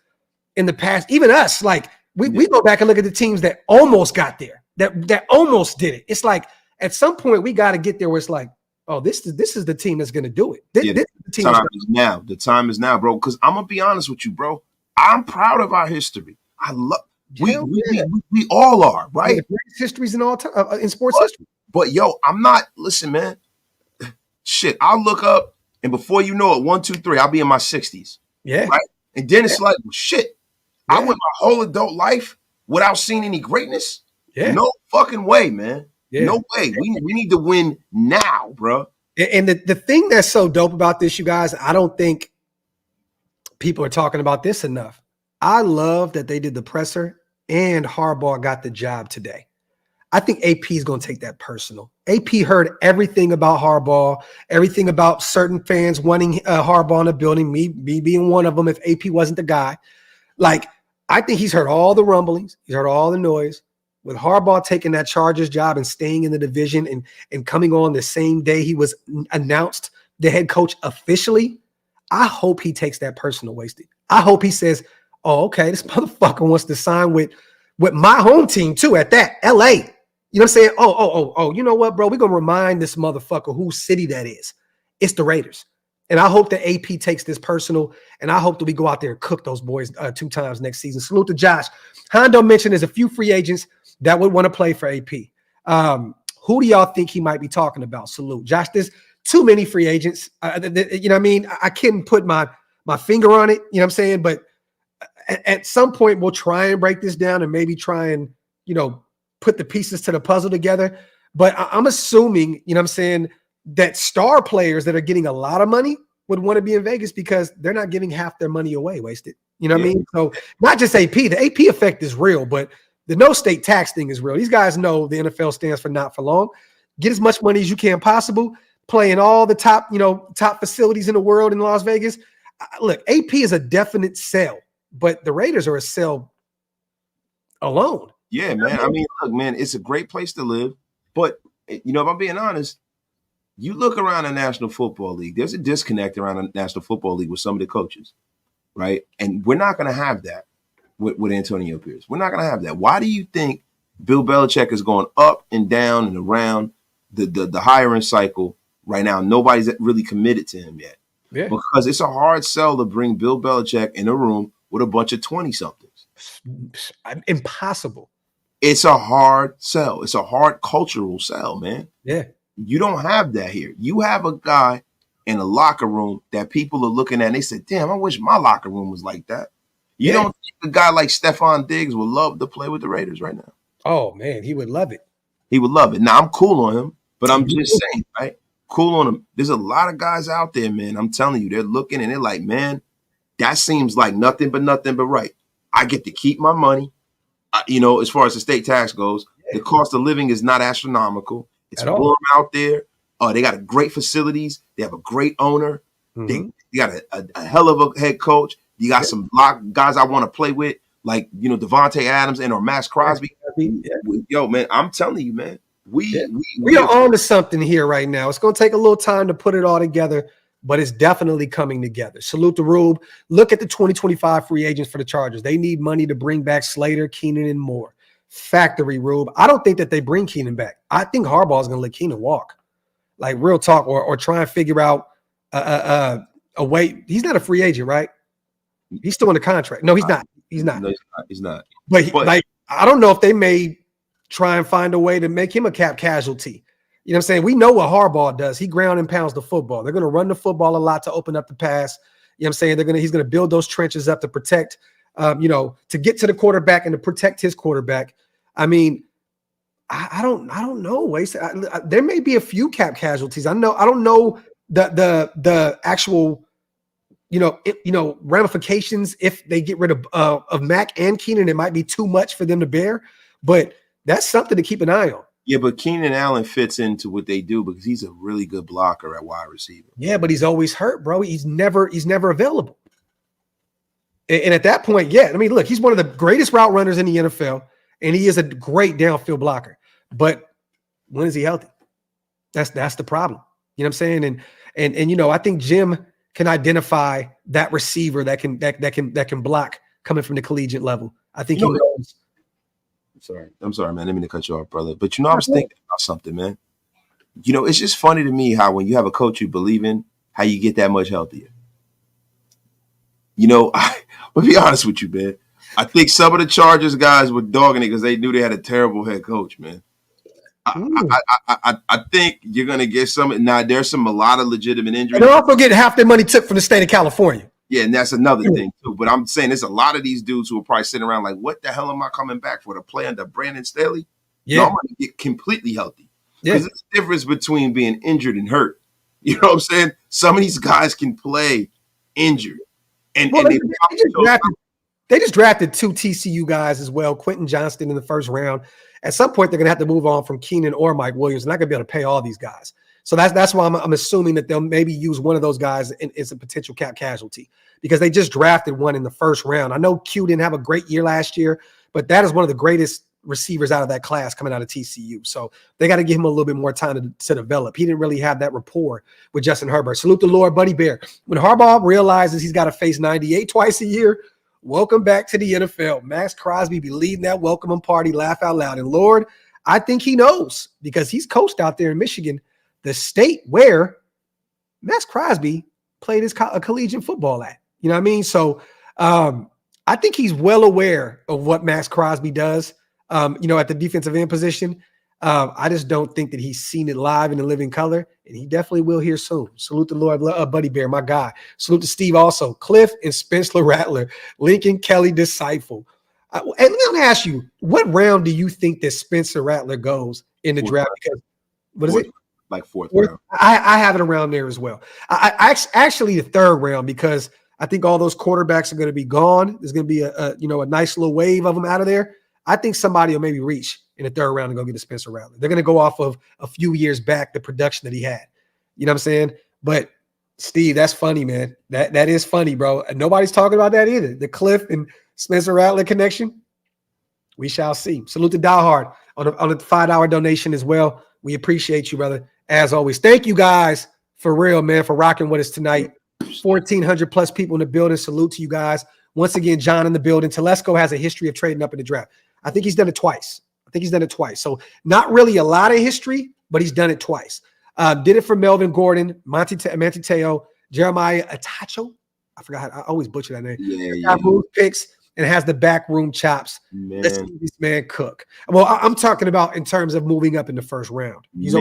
in the past, even us. Like we go back and look at the teams that almost got there, that almost did it. It's like at some point we got to get there where it's like, oh, this is the team that's going to do it. This is the team. The time is now, bro. Because I'm gonna be honest with you, bro. I'm proud of our history. I love. We all are, right? The greatest histories in all time in sports history. But yo, I'm not. Listen, man. Shit, I'll look up, and before you know it, 1, 2, 3, I'll be in my 60s. Yeah. Right? And then it's like, well, shit, I went my whole adult life without seeing any greatness? Yeah. No fucking way, man. Yeah. No way. We need to win now, bro. And the thing that's so dope about this, you guys, I don't think people are talking about this enough. I love that they did the presser and Harbaugh got the job today. I think AP is going to take that personal. AP heard everything about Harbaugh, everything about certain fans wanting Harbaugh in the building, me being one of them if AP wasn't the guy. Like, I think he's heard all the rumblings. He's heard all the noise. With Harbaugh taking that Chargers job and staying in the division and coming on the same day he was announced the head coach officially, I hope he takes that personal, Wasted. I hope he says, oh, okay, this motherfucker wants to sign with my home team too at that, LA. You know what I'm saying? Oh, you know what, bro? We're going to remind this motherfucker whose city that is. It's the Raiders. And I hope that AP takes this personal, and I hope that we go out there and cook those boys 2 times next season. Salute to Josh. Hondo mentioned there's a few free agents that would want to play for AP. Who do y'all think he might be talking about? Salute. Josh, there's too many free agents. You know what I mean? I couldn't put my finger on it, you know what I'm saying? But at some point, we'll try and break this down and maybe try and, you know, put the pieces to the puzzle together. But I'm assuming, you know what I'm saying, that star players that are getting a lot of money would want to be in Vegas because they're not giving half their money away, Wasted. You know what I mean? So not just AP. The AP effect is real, but the no state tax thing is real. These guys know the NFL stands for not for long. get as much money as you can possible, play in all the top facilities in the world in Las Vegas. Look, AP is a definite sell, but the Raiders are a sell alone. Yeah, man. I mean, look, man, it's a great place to live. But, if I'm being honest, you look around the National Football League, there's a disconnect around the National Football League with some of the coaches, right? And we're not going to have that with Antonio Pierce. We're not going to have that. Why do you think Bill Belichick is going up and down and around the hiring cycle right now? Nobody's really committed to him yet. Yeah. Because it's a hard sell to bring Bill Belichick in a room with a bunch of 20-somethings. Impossible. It's a hard sell. It's a hard cultural sell, man. Yeah. You don't have that here. You have a guy in a locker room that people are looking at and they say, damn, I wish my locker room was like that. You don't think a guy like Stephon Diggs would love to play with the Raiders right now? Oh, man, he would love it. He would love it. Now, I'm cool on him, but I'm just saying, right? Cool on him. There's a lot of guys out there, man. I'm telling you, they're looking and they're like, man, that seems like nothing but right. I get to keep my money. As far as the state tax goes, the cost of living is not astronomical. It's warm out there. They got great facilities. They have a great owner. They got a hell of a head coach. You got some guys I want to play with, like Devontae Adams or Max Crosby. Yo, man, I'm telling you, man, we are on to something here right now. It's going to take a little time to put it all together, but it's definitely coming together. Salute the Rube. Look at the 2025 free agents for the Chargers. They need money to bring back Slater, Keenan, and more. Factory, Rube. I don't think that they bring Keenan back. I think Harbaugh is going to let Keenan walk. Like, real talk, or try and figure out a way. He's not a free agent, right? He's still in the contract. No, he's not. He's not. No, he's not. But I don't know if they may try and find a way to make him a cap casualty. You know what I'm saying? We know what Harbaugh does. He ground and pounds the football. They're going to run the football a lot to open up the pass. You know what I'm saying? He's going to build those trenches up to protect, to get to the quarterback and to protect his quarterback. I mean, I don't know. There may be a few cap casualties. I don't know the actual, ramifications if they get rid of Mac and Keenan. It might be too much for them to bear, but that's something to keep an eye on. Yeah, but Keenan Allen fits into what they do because he's a really good blocker at wide receiver. Yeah, but he's always hurt, bro. He's never available. And at that point, yeah, I mean, look, he's one of the greatest route runners in the NFL, and he is a great downfield blocker. But when is he healthy? That's the problem. You know what I'm saying? And I think Jim can identify that receiver that can block coming from the collegiate level. I think he knows. I'm sorry, man. I didn't mean to cut you off, brother. But I was thinking about something, man. It's just funny to me how when you have a coach you believe in, how you get that much healthier. I'll be honest with you, man. I think some of the Chargers guys were dogging it because they knew they had a terrible head coach, man. I think you're going to get some. Now, there's a lot of legitimate injuries. And they're also getting half their money took from the state of California. Yeah, and that's another thing, too. But I'm saying there's a lot of these dudes who are probably sitting around like, what the hell am I coming back for, to play under Brandon Staley? Yeah. No, I'm going to get completely healthy. Because there's a difference between being injured and hurt. You know what I'm saying? Some of these guys can play injured. They just drafted 2 TCU guys as well, Quentin Johnston in the first round. At some point, they're going to have to move on from Keenan or Mike Williams. They're not going to be able to pay all these guys. So that's why I'm assuming that they'll maybe use one of those guys as a potential cap casualty because they just drafted one in the first round. I know Q didn't have a great year last year, but that is one of the greatest receivers out of that class coming out of TCU. So they got to give him a little bit more time to develop. He didn't really have that rapport with Justin Herbert. Salute the Lord, Buddy Bear. When Harbaugh realizes he's got to face 98 twice a year, welcome back to the NFL. Max Crosby be leading that welcoming party, laugh out loud. And Lord, I think he knows because he's coached out there in Michigan, the state where Max Crosby played his collegiate football at. You know what I mean? So I think he's well aware of what Max Crosby does, at the defensive end position. I just don't think that he's seen it live in the living color, and he definitely will here soon. Salute the Lord, Buddy Bear, my guy. Salute to Steve also. Cliff and Spencer Rattler, Lincoln Kelly disciple. And let me ask you, what round do you think that Spencer Rattler goes in the draft? Because what is it? Like fourth round. I have it around there as well. I actually the third round because I think all those quarterbacks are going to be gone. There's going to be a nice little wave of them out of there. I think somebody will maybe reach in the third round and go get a Spencer Rattler. They're going to go off of a few years back, the production that he had. You know what I'm saying? But Steve, that's funny, man. That is funny, bro. And nobody's talking about that either. The Cliff and Spencer Rattler connection. We shall see. Salute to Diehard on a $5 donation as well. We appreciate you, brother. As always. Thank you guys for real, man, for rocking with us tonight. 1,400 plus people in the building. Salute to you guys. Once again, John in the building. Telesco has a history of trading up in the draft. I think he's done it twice. So not really a lot of history, but he's done it twice. Did it for Melvin Gordon, Monty Teo, Jeremiah Atacho. I forgot. I always butcher that name. Yeah. Picks and has the backroom chops. Man. Let's see this man cook. Well, I'm talking about in terms of moving up in the first round. He's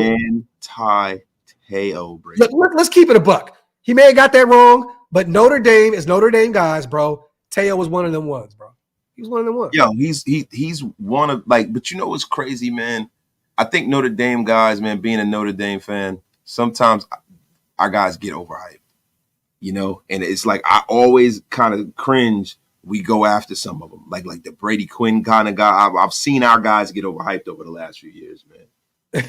Teo, bro. Let's keep it a buck. He may have got that wrong, but Notre Dame is Notre Dame guys, bro. Teo was one of them ones, bro. He was one of them ones. Yo, he's one of but you know what's crazy, man? I think Notre Dame guys, man, being a Notre Dame fan, sometimes our guys get overhyped, you know? And it's like I always kind of cringe. We go after some of them, like the Brady Quinn kind of guy. I've seen our guys get overhyped over the last few years, man.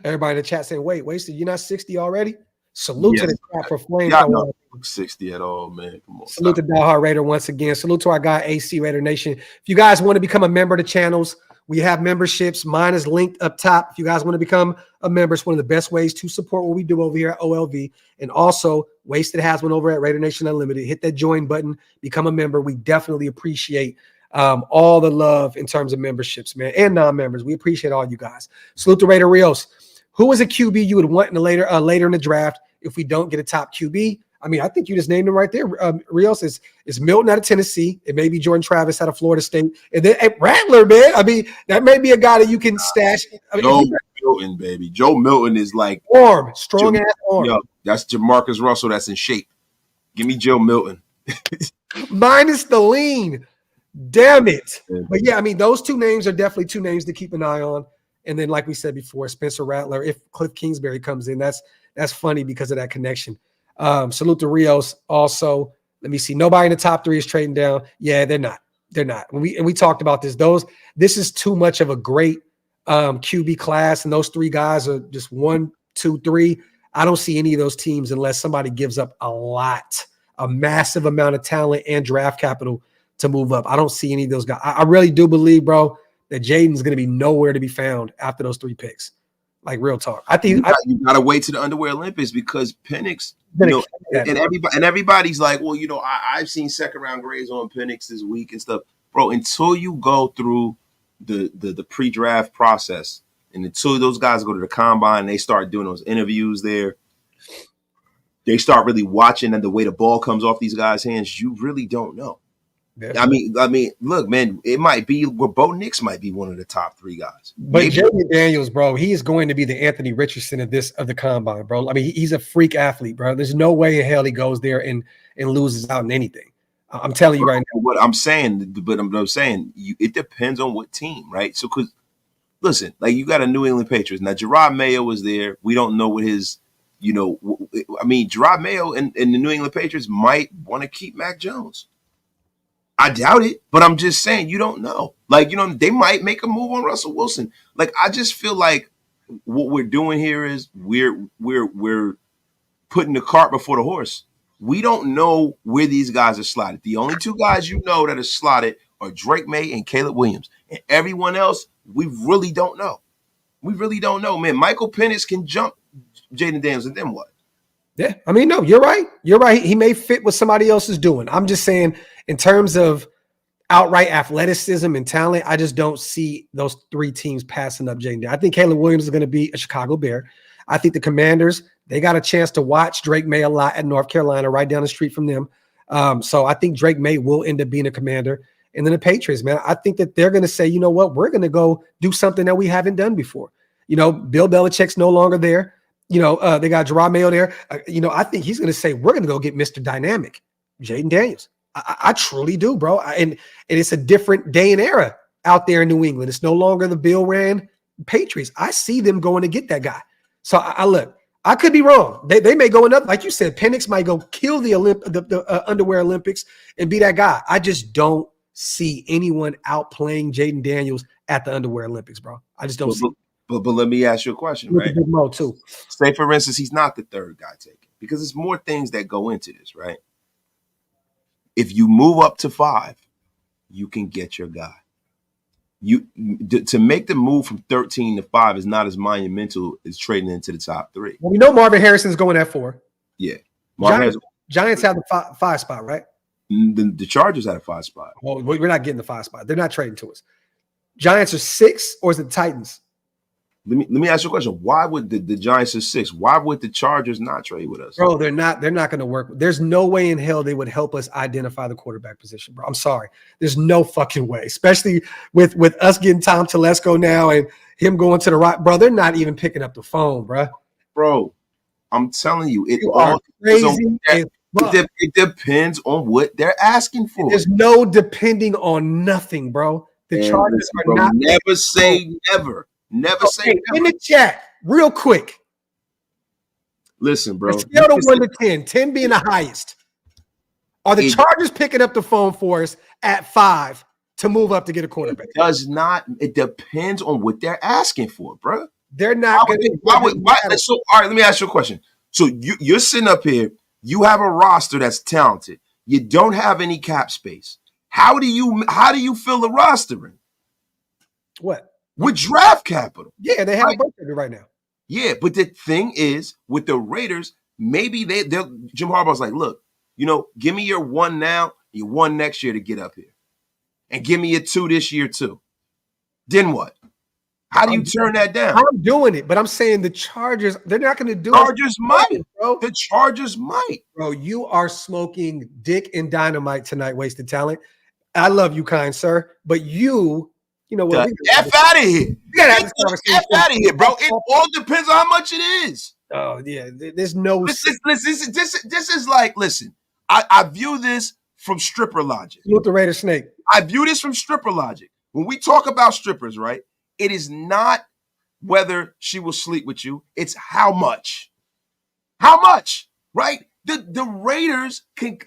Everybody in the chat saying, wait, Wasted, you're not 60 already? Salute to the chat for flame. Yeah, not 60 at all, man. Come on. Salute to Diehard Raider once again. Salute to our guy, AC Raider Nation. If you guys want to become a member of the channels, we have memberships. Mine is linked up top. If you guys want to become a member, it's one of the best ways to support what we do over here at OLV. And also, Wasted has one over at Raider Nation Unlimited. Hit that join button, become a member. We definitely appreciate all the love in terms of memberships, man, and non-members. We appreciate all you guys. Salute to Raider Rios. Who is a QB you would want in the later in the draft if we don't get a top QB? I mean, I think you just named him right there. Rios is Milton out of Tennessee. It may be Jordan Travis out of Florida State. And then Rattler, man. I mean, that may be a guy that you can stash. Joe Milton, baby. Joe Milton is like strong-ass arm. Yo, that's Jamarcus Russell that's in shape. Give me Joe Milton. Minus the lean. Damn it. But, yeah, I mean, those two names are definitely two names to keep an eye on. And then, like we said before, Spencer Rattler, if Cliff Kingsbury comes in, that's funny because of that connection. Salute to Rios also. Let me see. Nobody in the top three is trading down. Yeah, they're not. We talked about this. This is too much of a great QB class, and those three guys are just 1, 2, 3. I don't see any of those teams unless somebody gives up a massive amount of talent and draft capital to move up. I don't see any of those guys. I really do believe, bro, that Jaden's going to be nowhere to be found after those 3 picks. Like real talk. I think you gotta wait to the Underwear Olympics because Penix, and everybody's like, well, I've seen second round grades on Penix this week and stuff, bro. Until you go through the pre-draft process, and until those guys go to the combine and they start doing those interviews there, they start really watching and the way the ball comes off these guys' hands, you really don't know. I mean, look, man, it might be where Bo Nix might be one of the top 3 guys. But Jaden Daniels, bro, he is going to be the Anthony Richardson of the combine, bro. I mean, he's a freak athlete, bro. There's no way in hell he goes there and loses out in anything. I'm telling you right now. What I'm saying, it depends on what team, right? So, because listen, like you got a New England Patriots now. Gerard Mayo was there. We don't know what his, Gerard Mayo and the New England Patriots might want to keep Mac Jones. I doubt it, but I'm just saying you don't know. Like, they might make a move on Russell Wilson. Like, I just feel like what we're doing here is we're putting the cart before the horse. We don't know where these guys are slotted. The only 2 guys that are slotted are Drake May and Caleb Williams. And everyone else, we really don't know. We really don't know, man. Michael Penix can jump Jaden Daniels, and then what? Yeah, I mean, no, you're right. You're right. He may fit what somebody else is doing. I'm just saying in terms of outright athleticism and talent, I just don't see those 3 teams passing up Jaden. I think Caleb Williams is going to be a Chicago Bear. I think the Commanders, they got a chance to watch Drake May a lot at North Carolina, right down the street from them. So I think Drake May will end up being a Commander. And then the Patriots, man, I think that they're going to say, you know what, we're going to go do something that we haven't done before. Bill Belichick's no longer there. They got Gerard Mayo there. I think he's going to say, we're going to go get Mr. Dynamic, Jaden Daniels. I truly do, bro. And it's a different day and era out there in New England. It's no longer the Bill ran Patriots. I see them going to get that guy. So I look, I could be wrong. They may go another, like you said, Penix might go kill the Underwear Olympics and be that guy. I just don't see anyone outplaying Jaden Daniels at the Underwear Olympics, bro. I just don't see. But let me ask you a question, Look right? at Big Mo too. Say, for instance, he's not the third guy taken because there's more things that go into this, right? If you move up to 5, you can get your guy. To make the move from 13 to 5 is not as monumental as trading into the top 3. Well, we know Marvin Harrison's going at 4. Yeah, Giants have the 5 spot, right? The Chargers had a 5 spot. Well, we're not getting the 5 spot. They're not trading to us. Giants are 6, or is it Titans? Let me ask you a question. Why would the Giants are 6? Why would the Chargers not trade with us? Bro, they're not going to work. There's no way in hell they would help us identify the quarterback position, bro. I'm sorry. There's no fucking way, especially with us getting Tom Telesco now and him going to the right. Bro, they're not even picking up the phone, bro. Bro, I'm telling you, it depends on what they're asking for. There's no depending on nothing, bro. The Chargers are not. Never say never. Never say never. In the chat, real quick. Listen, bro. Scale to 1 to 10, 10 being the highest. Are the Chargers picking up the phone for us at 5 to move up to get a quarterback? It does not. It depends on what they're asking for, bro. They're not going to. So, all right, let me ask you a question. So you're sitting up here. You have a roster that's talented. You don't have any cap space. How do you fill the roster in? What? With draft capital. Yeah, they have a bunch of it right now. Yeah, but the thing is, with the Raiders, maybe Jim Harbaugh's like, look, give me your 1 now, your 1 next year to get up here. And give me your 2 this year too. Then what? How do you turn that down? I'm doing it, but I'm saying the Chargers, they're not going to do it. Chargers might, bro. The Chargers might. Bro, you are smoking dick and dynamite tonight, wasted talent. I love you, kind sir, but you know what? F out of here. Get the F out of here, bro. It all depends on how much it is. Oh, yeah. There's no. This is like, listen, I view this from stripper logic. With the Raider snake. I view this from stripper logic. When we talk about strippers, right, it is not whether she will sleep with you. It's how much. How much, right? The Raiders can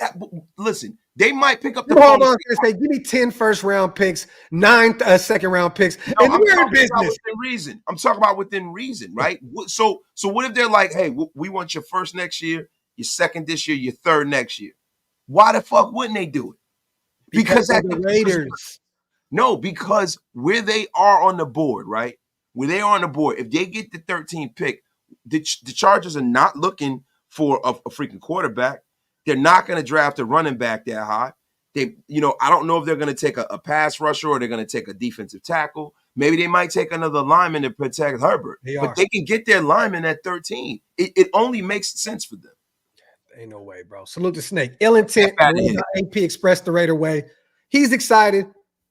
listen. They might pick up the phone. On, say, give me 10 first-round picks, 9 second-round picks, and we're in business. I'm talking about within reason, right? So what if they're like, hey, we want your first next year, your second this year, your third next year? Why the fuck wouldn't they do it? Because of the Raiders. No, because where they are on the board, right? Where they are on the board, if they get the 13th pick, the Chargers are not looking for a freaking quarterback. They're not going to draft a running back that high. I don't know if they're going to take a pass rusher or they're going to take a defensive tackle. Maybe they might take another lineman to protect Herbert. But they can get their lineman at 13. It only makes sense for them. Ain't no way, bro. Salute the snake. Ill intent. AP expressed the Raider way. He's excited.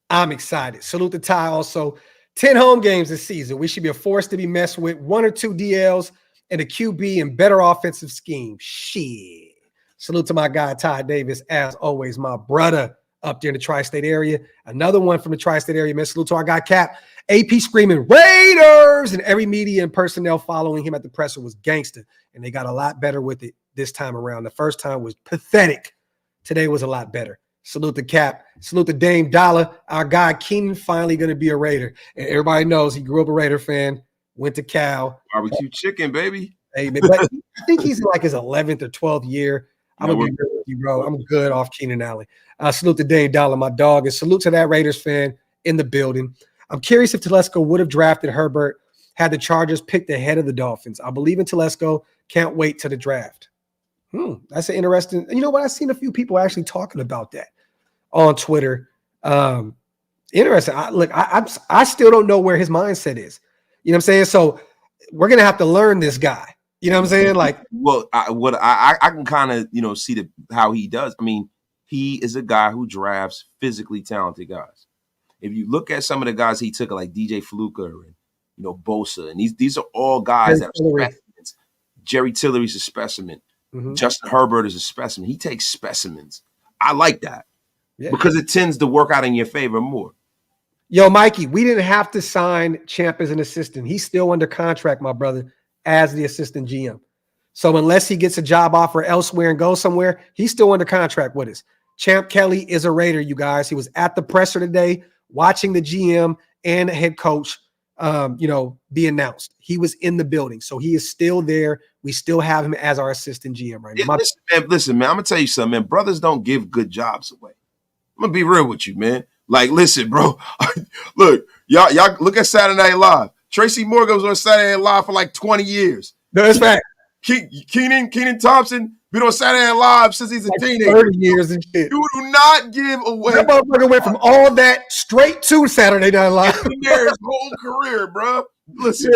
I'm excited. Salute the Ty also. 10 home games this season. We should be a force to be messed with. 1 or 2 DLs and a QB and better offensive scheme. Shit. Salute to my guy, Ty Davis, as always, my brother up there in the tri-state area. Another one from the tri-state area, man. Salute to our guy, Cap. AP screaming Raiders, and every media and personnel following him at the presser was gangster, and they got a lot better with it this time around. The first time was pathetic. Today was a lot better. Salute the Cap. Salute the Dame Dollar. Our guy, Keenan, finally going to be a Raider. And everybody knows he grew up a Raider fan, went to Cal. Barbecue chicken, baby. Hey, but I think he's in like his 11th or 12th year. I'm going to be good with you, bro. I'm good off Keenan Allen. Salute to Dame Dollar, my dog, and salute to that Raiders fan in the building. I'm curious if Telesco would have drafted Herbert had the Chargers picked ahead of the Dolphins. I believe in Telesco. Can't wait to the draft. That's an interesting. You know what? I've seen a few people actually talking about that on Twitter. Interesting. I still don't know where his mindset is. You know what I'm saying? So we're going to have to learn this guy. You know what I'm saying? Like, well, I can kind of, see how he does. I mean, he is a guy who drafts physically talented guys. If you look at some of the guys he took, like DJ Fluker and, Bosa, and these are all guys that are specimens. Jerry Tillery's a specimen. Mm-hmm. Justin Herbert is a specimen. He takes specimens. I like that because it tends to work out in your favor more. Yo, Mikey, we didn't have to sign Champ as an assistant. He's still under contract, my brother, as the assistant GM. So unless he gets a job offer elsewhere and goes somewhere, he's still under contract with us. Champ Kelly is a Raider, you guys. He was at the presser today watching the GM and the head coach, be announced. He was in the building, so he is still there. We still have him as our assistant GM right now. Yeah, listen, man. I'm gonna tell you something, man. Brothers don't give good jobs away. I'm gonna be real with you, man. Like, listen, bro. Look, y'all look at Saturday Night Live. Tracy Morgan was on Saturday Night Live for like 20 years. No, that's right. Keenan Thompson been on Saturday Night Live since he's a teenager. 30 years and shit. You do not give away. That motherfucker went from all that straight to Saturday Night Live. His whole career, bro. Listen,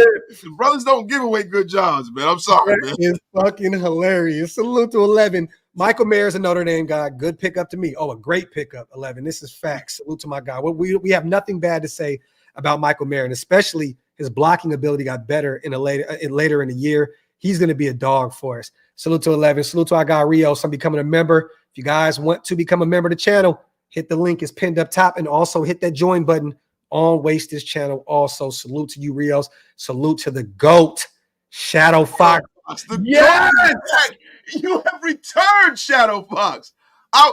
brothers don't give away good jobs, man. I'm sorry, man. It's fucking hilarious. Salute to 11. Michael Mayer's a Notre Dame guy. Good pickup to me. Oh, a great pickup, 11. This is facts. Salute to my guy. We have nothing bad to say about Michael Mayer, and especially his blocking ability got better later in the year. He's going to be a dog for us. Salute to 11. Salute to our guy Rios. I'm becoming a member. If you guys want to become a member of the channel, hit the link. It's pinned up top, and also hit that join button on Wasted channel. Also, salute to you, Rios. Salute to the GOAT, Shadow Fox. Yes! You have returned, Shadow Fox.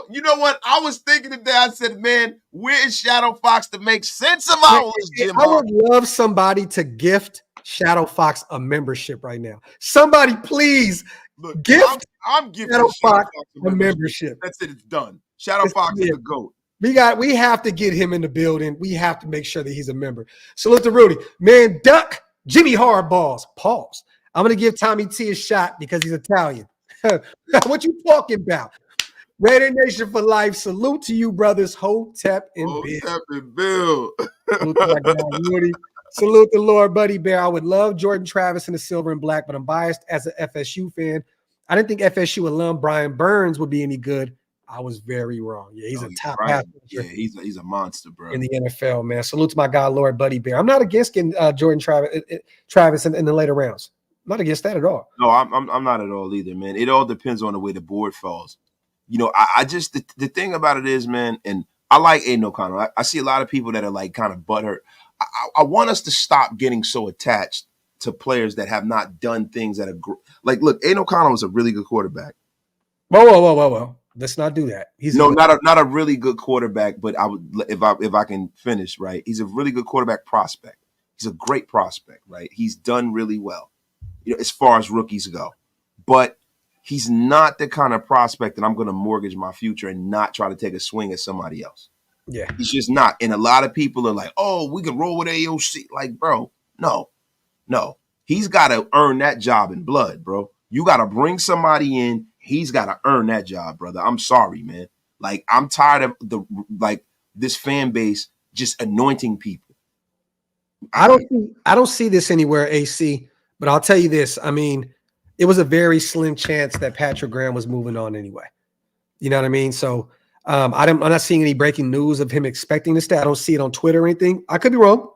You know what? I was thinking today, I said, man, where is Shadow Fox to make sense of all this, Jim? I would love somebody to gift Shadow Fox a membership right now. Somebody, please gift I'm giving Shadow Fox a membership. That's it. It's done. Shadow Fox is the GOAT. We have to get him in the building. We have to make sure that he's a member. Salute to Rudy. Man, duck Jimmy Harbaugh's. Pause. I'm going to give Tommy T a shot because he's Italian. What you talking about? Raider Nation for life. Salute to you, brothers. Hotep and Bill. Salute to my guy, Rudy. Salute to Lord Buddy Bear. I would love Jordan Travis in the silver and black, but I'm biased as an FSU fan. I didn't think FSU alum Brian Burns would be any good. I was very wrong. Yeah, he's a top passer. Yeah, he's a monster, bro. In the NFL, man. Salute to my guy, Lord Buddy Bear. I'm not against getting Jordan Travis in the later rounds. I'm not against that at all. No, I'm not at all either, man. It all depends on the way the board falls. You know, I just the thing about it is, man, and I like Aiden O'Connell. I see a lot of people that are like kind of butthurt. I want us to stop getting so attached to players that have not done things that are like. Look, Aiden O'Connell was a really good quarterback. Whoa. Let's not do that. Not a really good quarterback, but I would if I can finish right. He's a really good quarterback prospect. He's a great prospect, right? He's done really well, as far as rookies go, but he's not the kind of prospect that I'm going to mortgage my future and not try to take a swing at somebody else. Yeah, he's just not. And a lot of people are like, "Oh, we can roll with AOC." Like, bro, no. He's got to earn that job in blood, bro. You got to bring somebody in. He's got to earn that job, brother. I'm sorry, man. Like, I'm tired of this fan base just anointing people. I don't see this anywhere, AC. But I'll tell you this. I mean, it was a very slim chance that Patrick Graham was moving on anyway. You know what I mean? So I'm not seeing any breaking news of him expecting this. I don't see it on Twitter or anything. I could be wrong.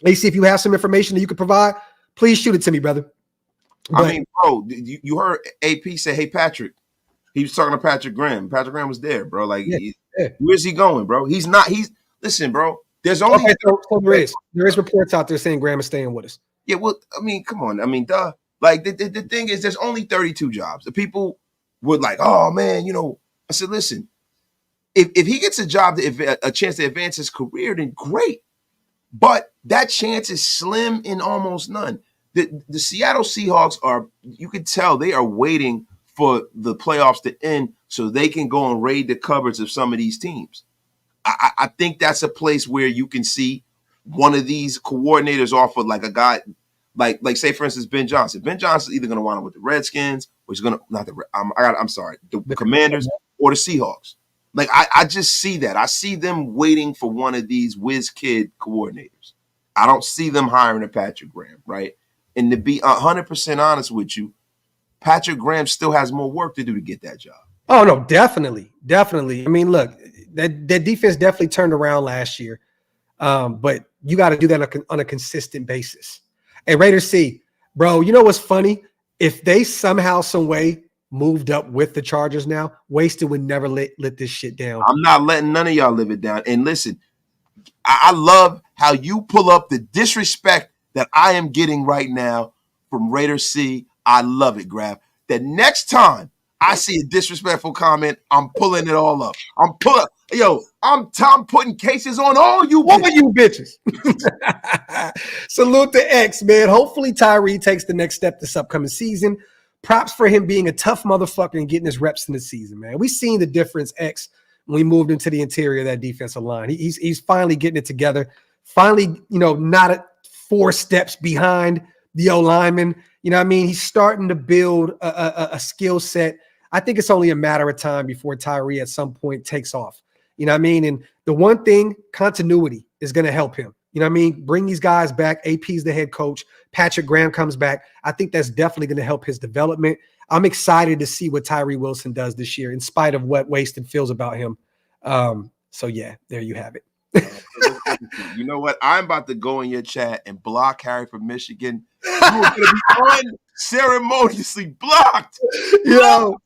AC, if you have some information that you could provide, please shoot it to me, brother. But, I mean, bro, you heard AP say, "Hey, Patrick." He was talking to Patrick Graham. Patrick Graham was there, bro. Like, where's he going, bro? He's not. Listen, bro. There's only there is reports out there saying Graham is staying with us. Yeah, well, I mean, come on. I mean, duh. Like, the thing is, there's only 32 jobs. The people would like, oh man, I said, listen, if he gets a job, a chance to advance his career, then great. But that chance is slim and almost none. The Seattle Seahawks you can tell they are waiting for the playoffs to end so they can go and raid the cupboards of some of these teams. I think that's a place where you can see one of these coordinators offer like a guy, like say for instance Ben Johnson. Ben Johnson's either going to wind up with the Redskins, or he's going to the Commanders or the Seahawks. Like I just see that. I see them waiting for one of these whiz kid coordinators. I don't see them hiring a Patrick Graham, right? And to be 100% honest with you, Patrick Graham still has more work to do to get that job. Oh, no, definitely. I mean, look, that defense definitely turned around last year, but you got to do that on a consistent basis. Hey, Raiders C, bro, you know what's funny? If they somehow, some way moved up with the Chargers now, Wasted would never let this shit down. I'm not letting none of y'all live it down. And listen, I love how you pull up the disrespect that I am getting right now from Raiders C. I love it, Graphk. That next time I see a disrespectful comment. I'm pulling it all up. I'm putting cases on all you bitches. Salute to X, man. Hopefully Tyree takes the next step this upcoming season. Props for him being a tough motherfucker and getting his reps in the season, man. We seen the difference, X, when we moved into the interior of that defensive line. He's finally getting it together. Finally, not 4 steps behind the O-lineman. You know what I mean? He's starting to build a skill set. I think it's only a matter of time before Tyree at some point takes off. You know what I mean? And the one thing, continuity is going to help him. You know what I mean? Bring these guys back. AP's the head coach. Patrick Graham comes back. I think that's definitely going to help his development. I'm excited to see what Tyree Wilson does this year, in spite of what Wasted feels about him. So, yeah, there you have it. You know what? I'm about to go in your chat and block Harry from Michigan. You are going to be unceremoniously blocked. Yo,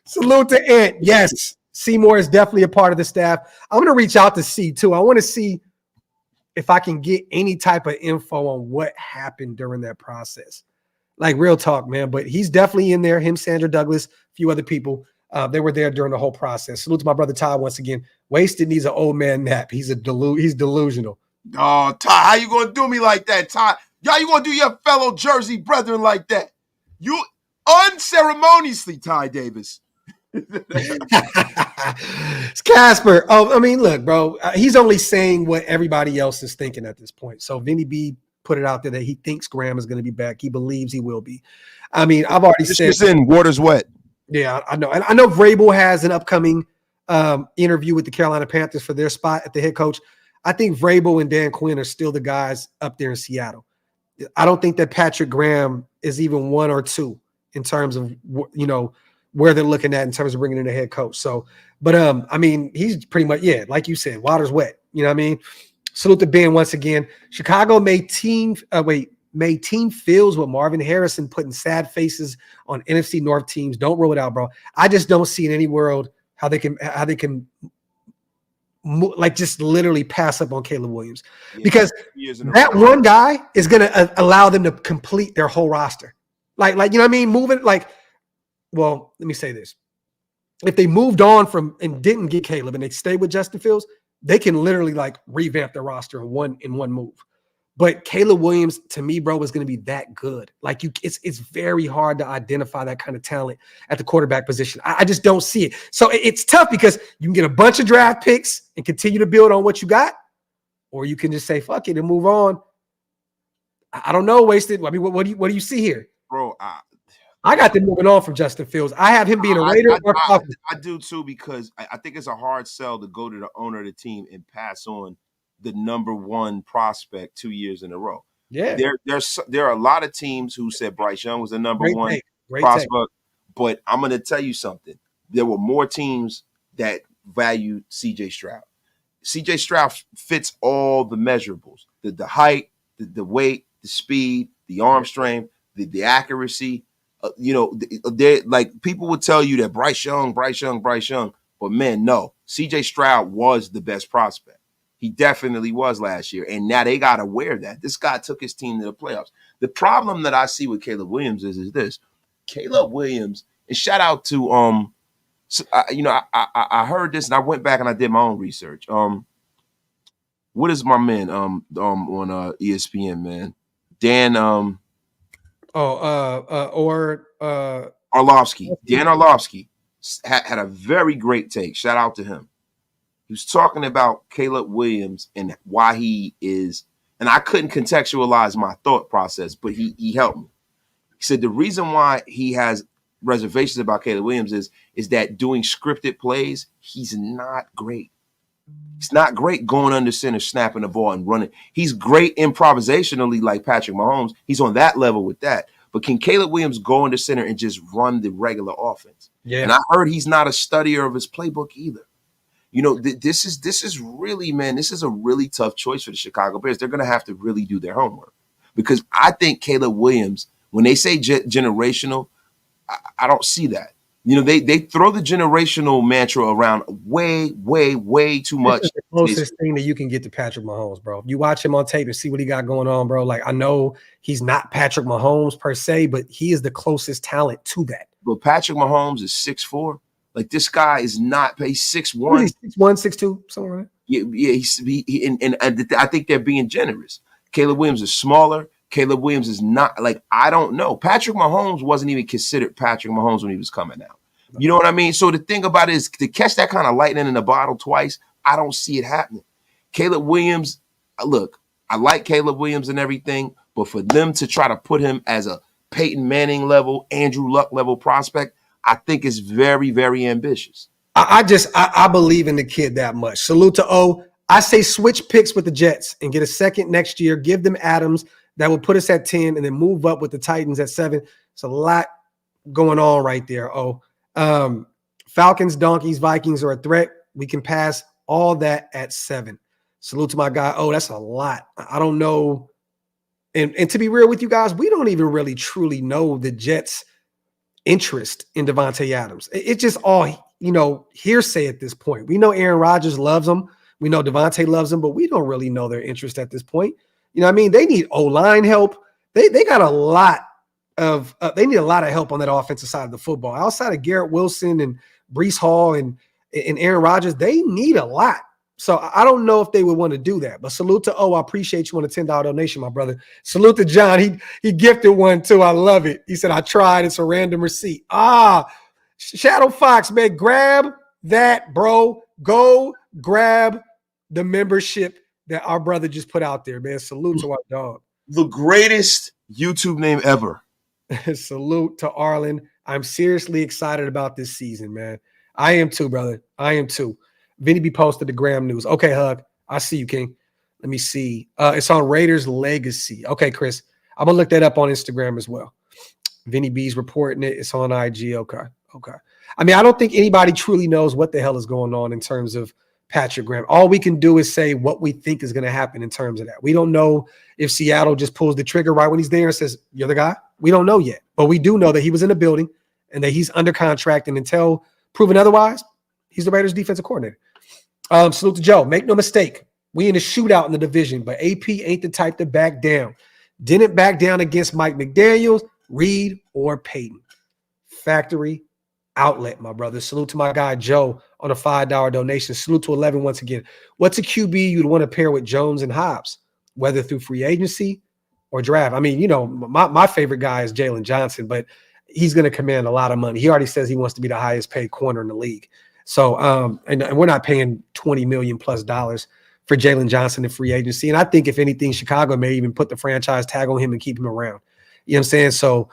salute to Ant. Yes, Seymour is definitely a part of the staff. I'm going to reach out to C, too. I want to see if I can get any type of info on what happened during that process. Like, real talk, man. But he's definitely in there. Him, Sandra Douglas, a few other people. They were there during the whole process. Salute to my brother Ty once again. Wasted needs an old man nap. He's delusional. Oh, Ty, how you gonna do me like that, Ty? How you gonna do your fellow Jersey brethren like that? You unceremoniously, Ty Davis. It's Casper. Oh, I mean, look, bro. He's only saying what everybody else is thinking at this point. So Vinny B put it out there that he thinks Graham is going to be back. He believes he will be. I mean, I've already said. Water's wet. Yeah, I know. And I know Vrabel has an upcoming interview with the Carolina Panthers for their spot at the head coach. I think Vrabel and Dan Quinn are still the guys up there in Seattle. I don't think that Patrick Graham is even 1 or 2 in terms of, where they're looking at in terms of bringing in a head coach. So, but I mean, he's pretty much, like you said, water's wet. You know what I mean? Salute to Ben once again. Chicago made team feels with Marvin Harrison putting sad faces on NFC North teams. Don't rule it out, bro. I just don't see in any world how they can just literally pass up on Caleb Williams, because that one guy is going to allow them to complete their whole roster. Like, you know what I mean? Moving well, let me say this. If they moved on from and didn't get Caleb and they stayed with Justin Fields, they can literally revamp their roster in one move. But Caleb Williams, to me, bro, is going to be that good. It's very hard to identify that kind of talent at the quarterback position. I just don't see it. So it's tough because you can get a bunch of draft picks and continue to build on what you got, or you can just say fuck it and move on. I don't know, Wasted. I mean, what do you see here, bro? I got them moving on from Justin Fields. I have him being a Raider. I do too, because I think it's a hard sell to go to the owner of the team and pass on the number 1 prospect 2 years in a row. Yeah, there are a lot of teams who said Bryce Young was the number 1 prospect, but I'm going to tell you something. There were more teams that valued C.J. Stroud. C.J. Stroud fits all the measurables: the height, the weight, the speed, the arm strength, the accuracy. They people would tell you that Bryce Young, but man, no. C.J. Stroud was the best prospect. He definitely was last year, and now they got to wear that. This guy took his team to the playoffs. The problem that I see with Caleb Williams is this: Caleb Williams, and shout out to I heard this and I went back and I did my own research. What is my man on ESPN, man? Dan Orlovsky. Dan Orlovsky had a very great take. Shout out to him. He was talking about Caleb Williams and why he is, and I couldn't contextualize my thought process, but he helped me. He said the reason why he has reservations about Caleb Williams is that doing scripted plays, he's not great. He's not great going under center, snapping the ball and running. He's great improvisationally like Patrick Mahomes. He's on that level with that. But can Caleb Williams go under center and just run the regular offense? Yeah. And I heard he's not a studier of his playbook either. This is really, man, this is a really tough choice for the Chicago Bears. They're going to have to really do their homework, because I think Caleb Williams, when they say generational, I don't see that. They throw the generational mantra around way, way, way too much. It's the closest thing that you can get to Patrick Mahomes, bro. You watch him on tape and see what he got going on, bro. I know he's not Patrick Mahomes per se, but he is the closest talent to that. But Patrick Mahomes is 6'4". Like this guy is not. He's 6'1". 6'1", 6'2", somewhere like that. Yeah. And I think they're being generous. Caleb Williams is smaller. Caleb Williams is not like, I don't know. Patrick Mahomes wasn't even considered Patrick Mahomes when he was coming out. You know what I mean? So the thing about it is to catch that kind of lightning in the bottle twice, I don't see it happening. Caleb Williams, look, I like Caleb Williams and everything, but for them to try to put him as a Peyton Manning level, Andrew Luck level prospect, I think is very, very ambitious. I believe in the kid that much. Salute to O. I say switch picks with the Jets and get a second next year. Give them Adams. That will put us at 10 and then move up with the Titans at 7. It's a lot going on right there. Falcons, Donkeys, Vikings are a threat. We can pass all that at 7. Salute to my guy. Oh, that's a lot. I don't know. And to be real with you guys, we don't even really truly know the Jets' interest in Devontae Adams. It's just all, hearsay at this point. We know Aaron Rodgers loves him. We know Devontae loves him, but we don't really know their interest at this point. You know what I mean? They need O-line help. They got a lot of they need a lot of help on that offensive side of the football. Outside of Garrett Wilson and Breece Hall and Aaron Rodgers, they need a lot. So I don't know if they would want to do that. But salute to O. I appreciate you on a $10 donation, my brother. Salute to John. He gifted one too. I love it. He said, I tried. It's a random receipt. Shadow Fox, man, grab that, bro. Go grab the membership that our brother just put out there, man. Salute to our dog. The greatest YouTube name ever. Salute to Arlen. I'm seriously excited about this season, man. I am too, brother. I am too. Vinny B posted the Graham news. Okay, Hug. I see you, King. Let me see. It's on Raiders Legacy. Okay, Chris. I'm going to look that up on Instagram as well. Vinny B's reporting it. It's on IG. Okay. I mean, I don't think anybody truly knows what the hell is going on in terms of Patrick Graham. All we can do is say what we think is going to happen in terms of that. We don't know if Seattle just pulls the trigger right when he's there and says, you're the guy. We don't know yet. But we do know that he was in the building and that he's under contract. And until proven otherwise, he's the Raiders defensive coordinator. Salute to Joe. Make no mistake. We in a shootout in the division, but AP ain't the type to back down. Didn't back down against Mike McDaniels, Reed, or Peyton. Factory outlet, my brother. Salute to my guy Joe on a $5 donation. Salute to 11 once again. What's a QB you'd want to pair with Jones and Hobbs, whether through free agency or draft? I mean, my favorite guy is Jalen Johnson, but he's going to command a lot of money. He already says he wants to be the highest paid corner in the league. So, and we're not paying $20 million plus for Jalen Johnson in free agency. And I think if anything, Chicago may even put the franchise tag on him and keep him around. You know what I'm saying? So,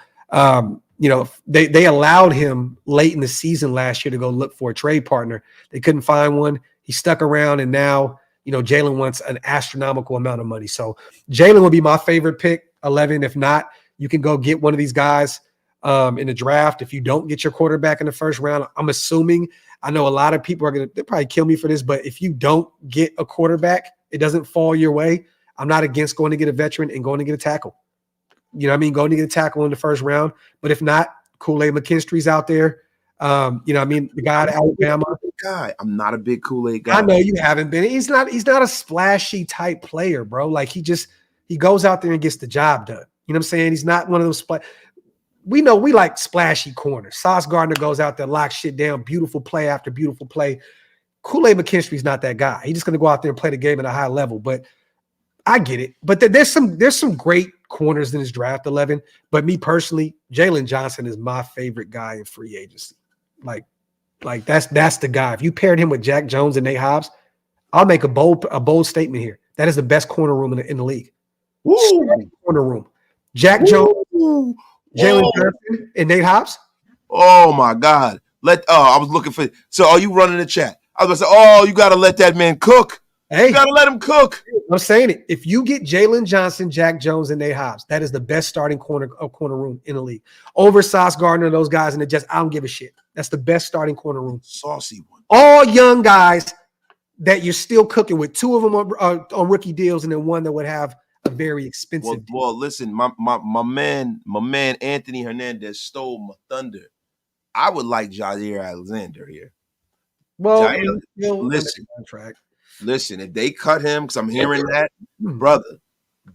they allowed him late in the season last year to go look for a trade partner. They couldn't find one. He stuck around, and now, Jalen wants an astronomical amount of money. So Jalen would be my favorite pick, 11. If not, you can go get one of these guys in the draft. If you don't get your quarterback in the first round, I'm assuming, I know a lot of people they'll probably kill me for this, but if you don't get a quarterback, it doesn't fall your way. I'm not against going to get a veteran and going to get a tackle. You know what I mean? Going to get a tackle in the first round. But if not, Kool-Aid McKinstry's out there. The guy at Alabama. I'm not a big Kool-Aid guy. I know you haven't been. He's not a splashy type player, bro. Like he goes out there and gets the job done. You know what I'm saying? He's not one of those we know we like splashy corners. Sauce Gardner goes out there, locks shit down, beautiful play after beautiful play. Kool-Aid McKinstry's not that guy. He's just going to go out there and play the game at a high level. But I get it. But there's some great corners in his draft 11. But me personally, Jalen Johnson is my favorite guy in free agency. Like that's the guy. If you paired him with Jack Jones and Nate Hobbs, I'll make a bold statement here. That is the best corner room in the league. Corner room. Jack Jones, Jalen Johnson, and Nate Hobbs. Oh my God! I was looking for. So, are you running the chat? I was going to say, you got to let that man cook. Hey, you got to let him cook. I'm saying it. If you get Jalen Johnson, Jack Jones, and Nate Hobbs, that is the best starting corner room in the league. Over Sauce Gardner, those guys in the Jets, I don't give a shit. That's the best starting corner room. Saucy one. All young guys that you're still cooking with. 2 of them are on rookie deals, and then one that would have a very expensive deal. Well, listen, my man Anthony Hernandez stole my thunder. I would like Jair Alexander here. Well, listen, if they cut him, because I'm hearing that, brother,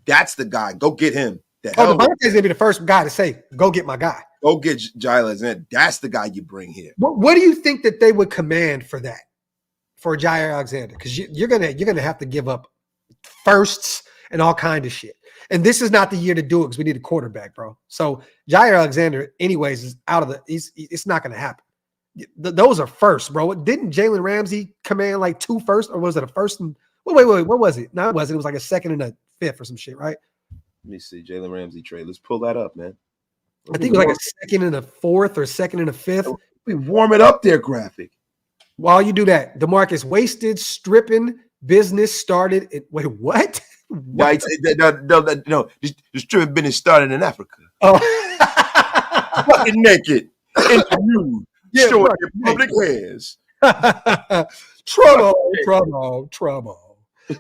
that's the guy. Go get him. Devontae's going to be the first guy to say, go get my guy. Go get Jair Alexander. That's the guy you bring here. What do you think that they would command for that, for Jair Alexander? Because you're gonna have to give up firsts and all kind of shit. And this is not the year to do it because we need a quarterback, bro. So Jair Alexander, anyways, is out of the. It's not gonna happen. Those are firsts, bro. Didn't Jalen Ramsey command like 2 firsts, or was it a first? Wait. What was it? No, it wasn't. It was like a second and a fifth or some shit, right? Let me see. Jalen Ramsey trade. Let's pull that up, man. I think it was like a second and a fourth or second and a fifth. We warm it up there, Graphk. While you do that, DeMarcus wasted, stripping, business started. Wait, what? No, the stripping business started in Africa. Oh, Fucking naked in the nude, Yeah, showing right. your public hairs. Trouble.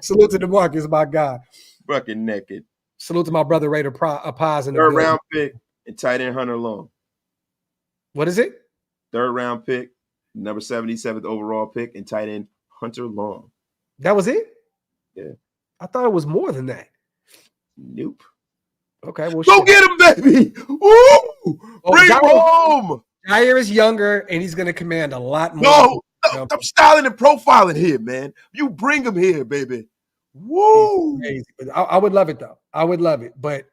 Salute to DeMarcus, my guy. Fucking naked. Salute to my brother Raider Paz in the Third building. round pick and tight end Hunter Long. What is it? Third round pick, number 77th overall pick, and tight end Hunter Long. That was it? Yeah. I thought it was more than that. Nope. Okay, well, Go get him, baby. Woo! Bring him home. Jair is younger, and he's going to command a lot more. No, I'm styling and profiling here, man. You bring him here, baby. Woo! Crazy. I would love it, though. I would love it, but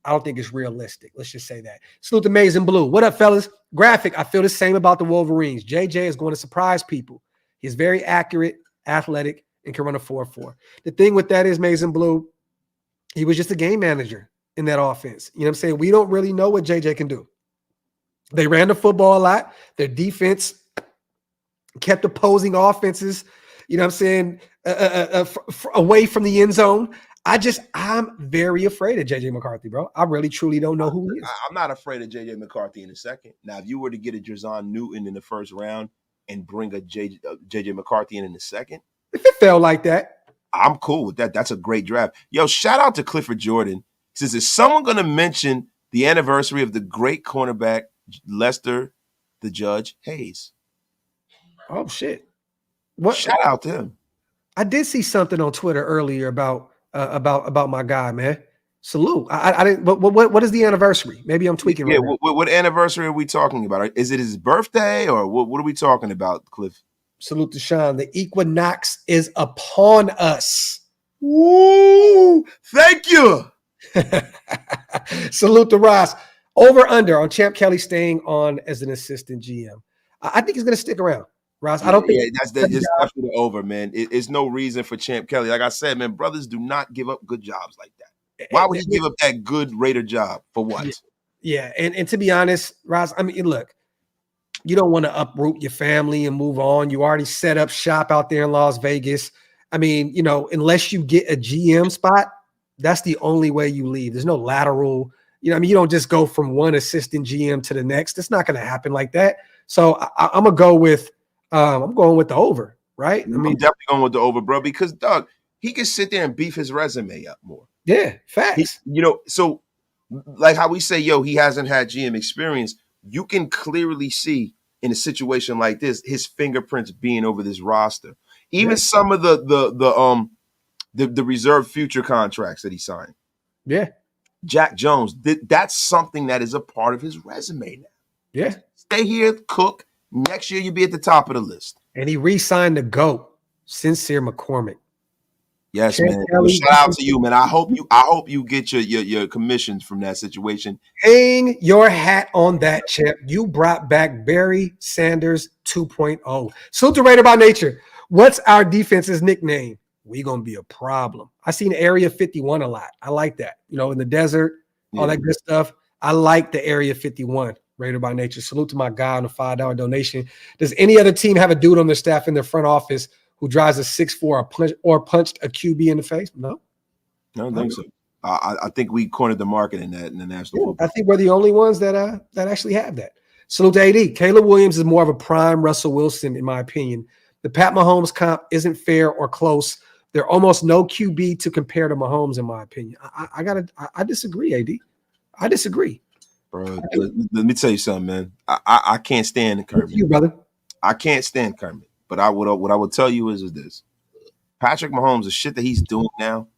I don't think it's realistic. Let's just say that. Salute to Maize and Blue. What up, fellas? Graphk, I feel the same about the Wolverines. JJ is going to surprise people. He's very accurate, athletic, and can run a 4.4. The thing with that is, Maize and Blue, he was just a game manager in that offense. You know what I'm saying? We don't really know what JJ can do. They ran the football a lot. Their defense kept opposing offenses, you know what I'm saying, away from the end zone. I'm very afraid of JJ McCarthy, bro. I really, truly don't know who he is. I'm not afraid of JJ McCarthy in a second. Now, if you were to get a Drazon Newton in the first round and bring a JJ McCarthy in the second, If it felt like that, I'm cool with that. That's a great draft. Yo, shout out to Clifford Jordan. He says, is someone going to mention the anniversary of the great cornerback Lester the Judge Hayes? oh shit! What? Shout out to him. I did see something on Twitter earlier about my guy, man. Salute. I didn't. But what is the anniversary? Maybe I'm tweaking. Yeah, right now. what anniversary are we talking about? Is it his birthday or what are we talking about, Cliff? Salute to Sean. The equinox is upon us. Woo! Thank you. Salute to Ross. Over under on Champ Kelly staying on as an assistant GM. I think he's going to stick around, Ross. I don't think that's definitely over, man. It's no reason for Champ Kelly. Like I said, man, brothers do not give up good jobs like that. Why would he give up that good Raider job for what? Yeah, and to be honest, Ross, I mean, look, you don't want to uproot your family and move on. You already set up shop out there in Las Vegas. I mean, you know, unless you get a GM spot, that's the only way you leave. There's no lateral. You know, I mean, you don't just go from one assistant GM to the next. It's not going to happen like that. So I'm gonna go with I'm going with the over, right? I'm definitely going with the over, bro, because Doug, he can sit there and beef his resume up more. Yeah, facts. So like how we say, yo, he hasn't had GM experience. You can clearly see in a situation like this, his fingerprints being over this roster. Even some of the reserved future contracts that he signed. Yeah. Jack Jones, that's something that is a part of his resume now. Yeah. Stay here, cook. Next year, you'll be at the top of the list. And he re-signed the GOAT, Sincere McCormick. Yes, Champ man. Kelly, Shout out to you, man. I hope you get your commissions from that situation. Hang your hat on that, champ. You brought back Barry Sanders 2.0. Salute to Raider by Nature. What's our defense's nickname? We gonna be a problem. I seen Area 51 a lot. I like that. You know, in the desert, all that good stuff. I like the Area 51. Raider by Nature. Salute to my guy on the $5 donation. Does any other team have a dude on their staff in their front office who drives a 6'4" or punched a QB in the face? No. I don't think so. I think we cornered the market in the National Football. I think we're the only ones that actually have that. Salute to AD. Caleb Williams is more of a prime Russell Wilson, in my opinion. The Pat Mahomes comp isn't fair or close. There are almost no QB to compare to Mahomes, in my opinion. I disagree, AD. I disagree. Bro, let me tell you something, man. I can't stand Kermit. You, brother. I can't stand Kermit. But what I would tell you is this: Patrick Mahomes, the shit that he's doing now,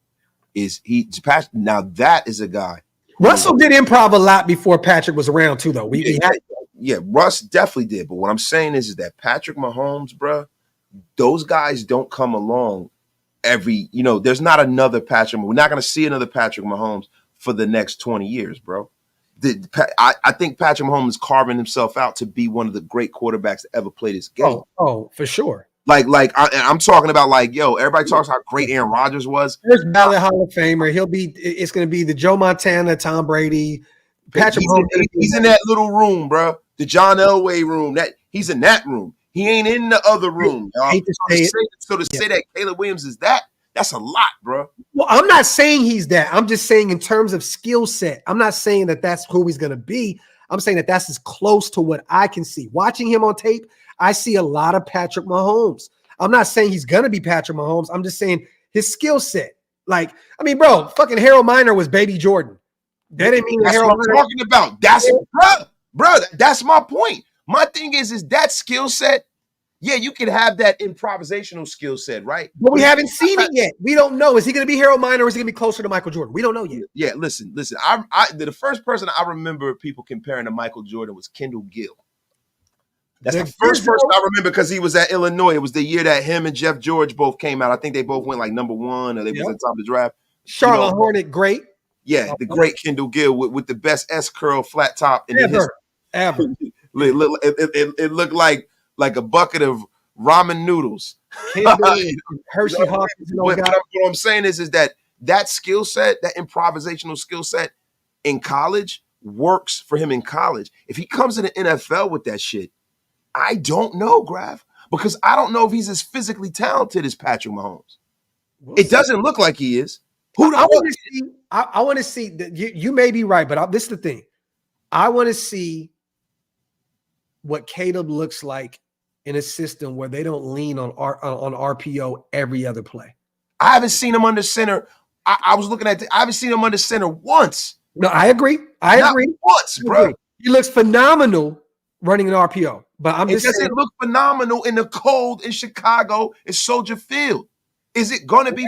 now that is a guy Russell did improv a lot before Patrick was around too, though. Yeah, Russ definitely did. But what I'm saying is that Patrick Mahomes, bro, those guys don't come along there's not another Patrick. We're not going to see another Patrick Mahomes for the next 20 years, bro. I think Patrick Mahomes is carving himself out to be one of the great quarterbacks to ever play this game. Oh, for sure. I'm talking about everybody talks how great Aaron Rodgers was. First ballot Hall of Famer. It's going to be the Joe Montana, Tom Brady. Patrick Mahomes. He's in that little room, bro. The John Elway room. He's in that room. He ain't in the other room. So to say that Caleb Williams is that's a lot, bro. Well, I'm not saying he's that. I'm just saying in terms of skill set. I'm not saying that that's who he's going to be. I'm saying that that's as close to what I can see. Watching him on tape, I see a lot of Patrick Mahomes. I'm not saying he's going to be Patrick Mahomes. I'm just saying his skill set. Bro, fucking Harold Miner was Baby Jordan. That didn't mean that's Harold what I'm talking about. That's bro. That's my point. My thing is that skill set. Yeah, you can have that improvisational skill set, right? But we haven't seen it yet. We don't know. Is he going to be Harold Miner or is he going to be closer to Michael Jordan? We don't know yet. Yeah, listen. The first person I remember people comparing to Michael Jordan was Kendall Gill. That's the first person I remember because he was at Illinois. It was the year that him and Jeff George both came out. I think they both went number one or they was at the top of the draft. Charlotte Hornet, great. Yeah, the great Kendall Gill with the best S-curl flat top in ever. It looked like a bucket of ramen noodles. Hershey Hawkins. What I'm saying is that skill set, that improvisational skill set in college works for him in college. If he comes to the NFL with that shit, I don't know, Graphk, because I don't know if he's as physically talented as Patrick Mahomes. It doesn't look like he is. I want to see that you may be right, but this is the thing. I want to see what Caleb looks like in a system where they don't lean on RPO every other play. I haven't seen him under center. I was looking at I haven't seen him under center once. No, I agree. Not once, bro. He looks phenomenal running an RPO, but it doesn't look phenomenal in the cold in Chicago in Soldier Field. Is it going to be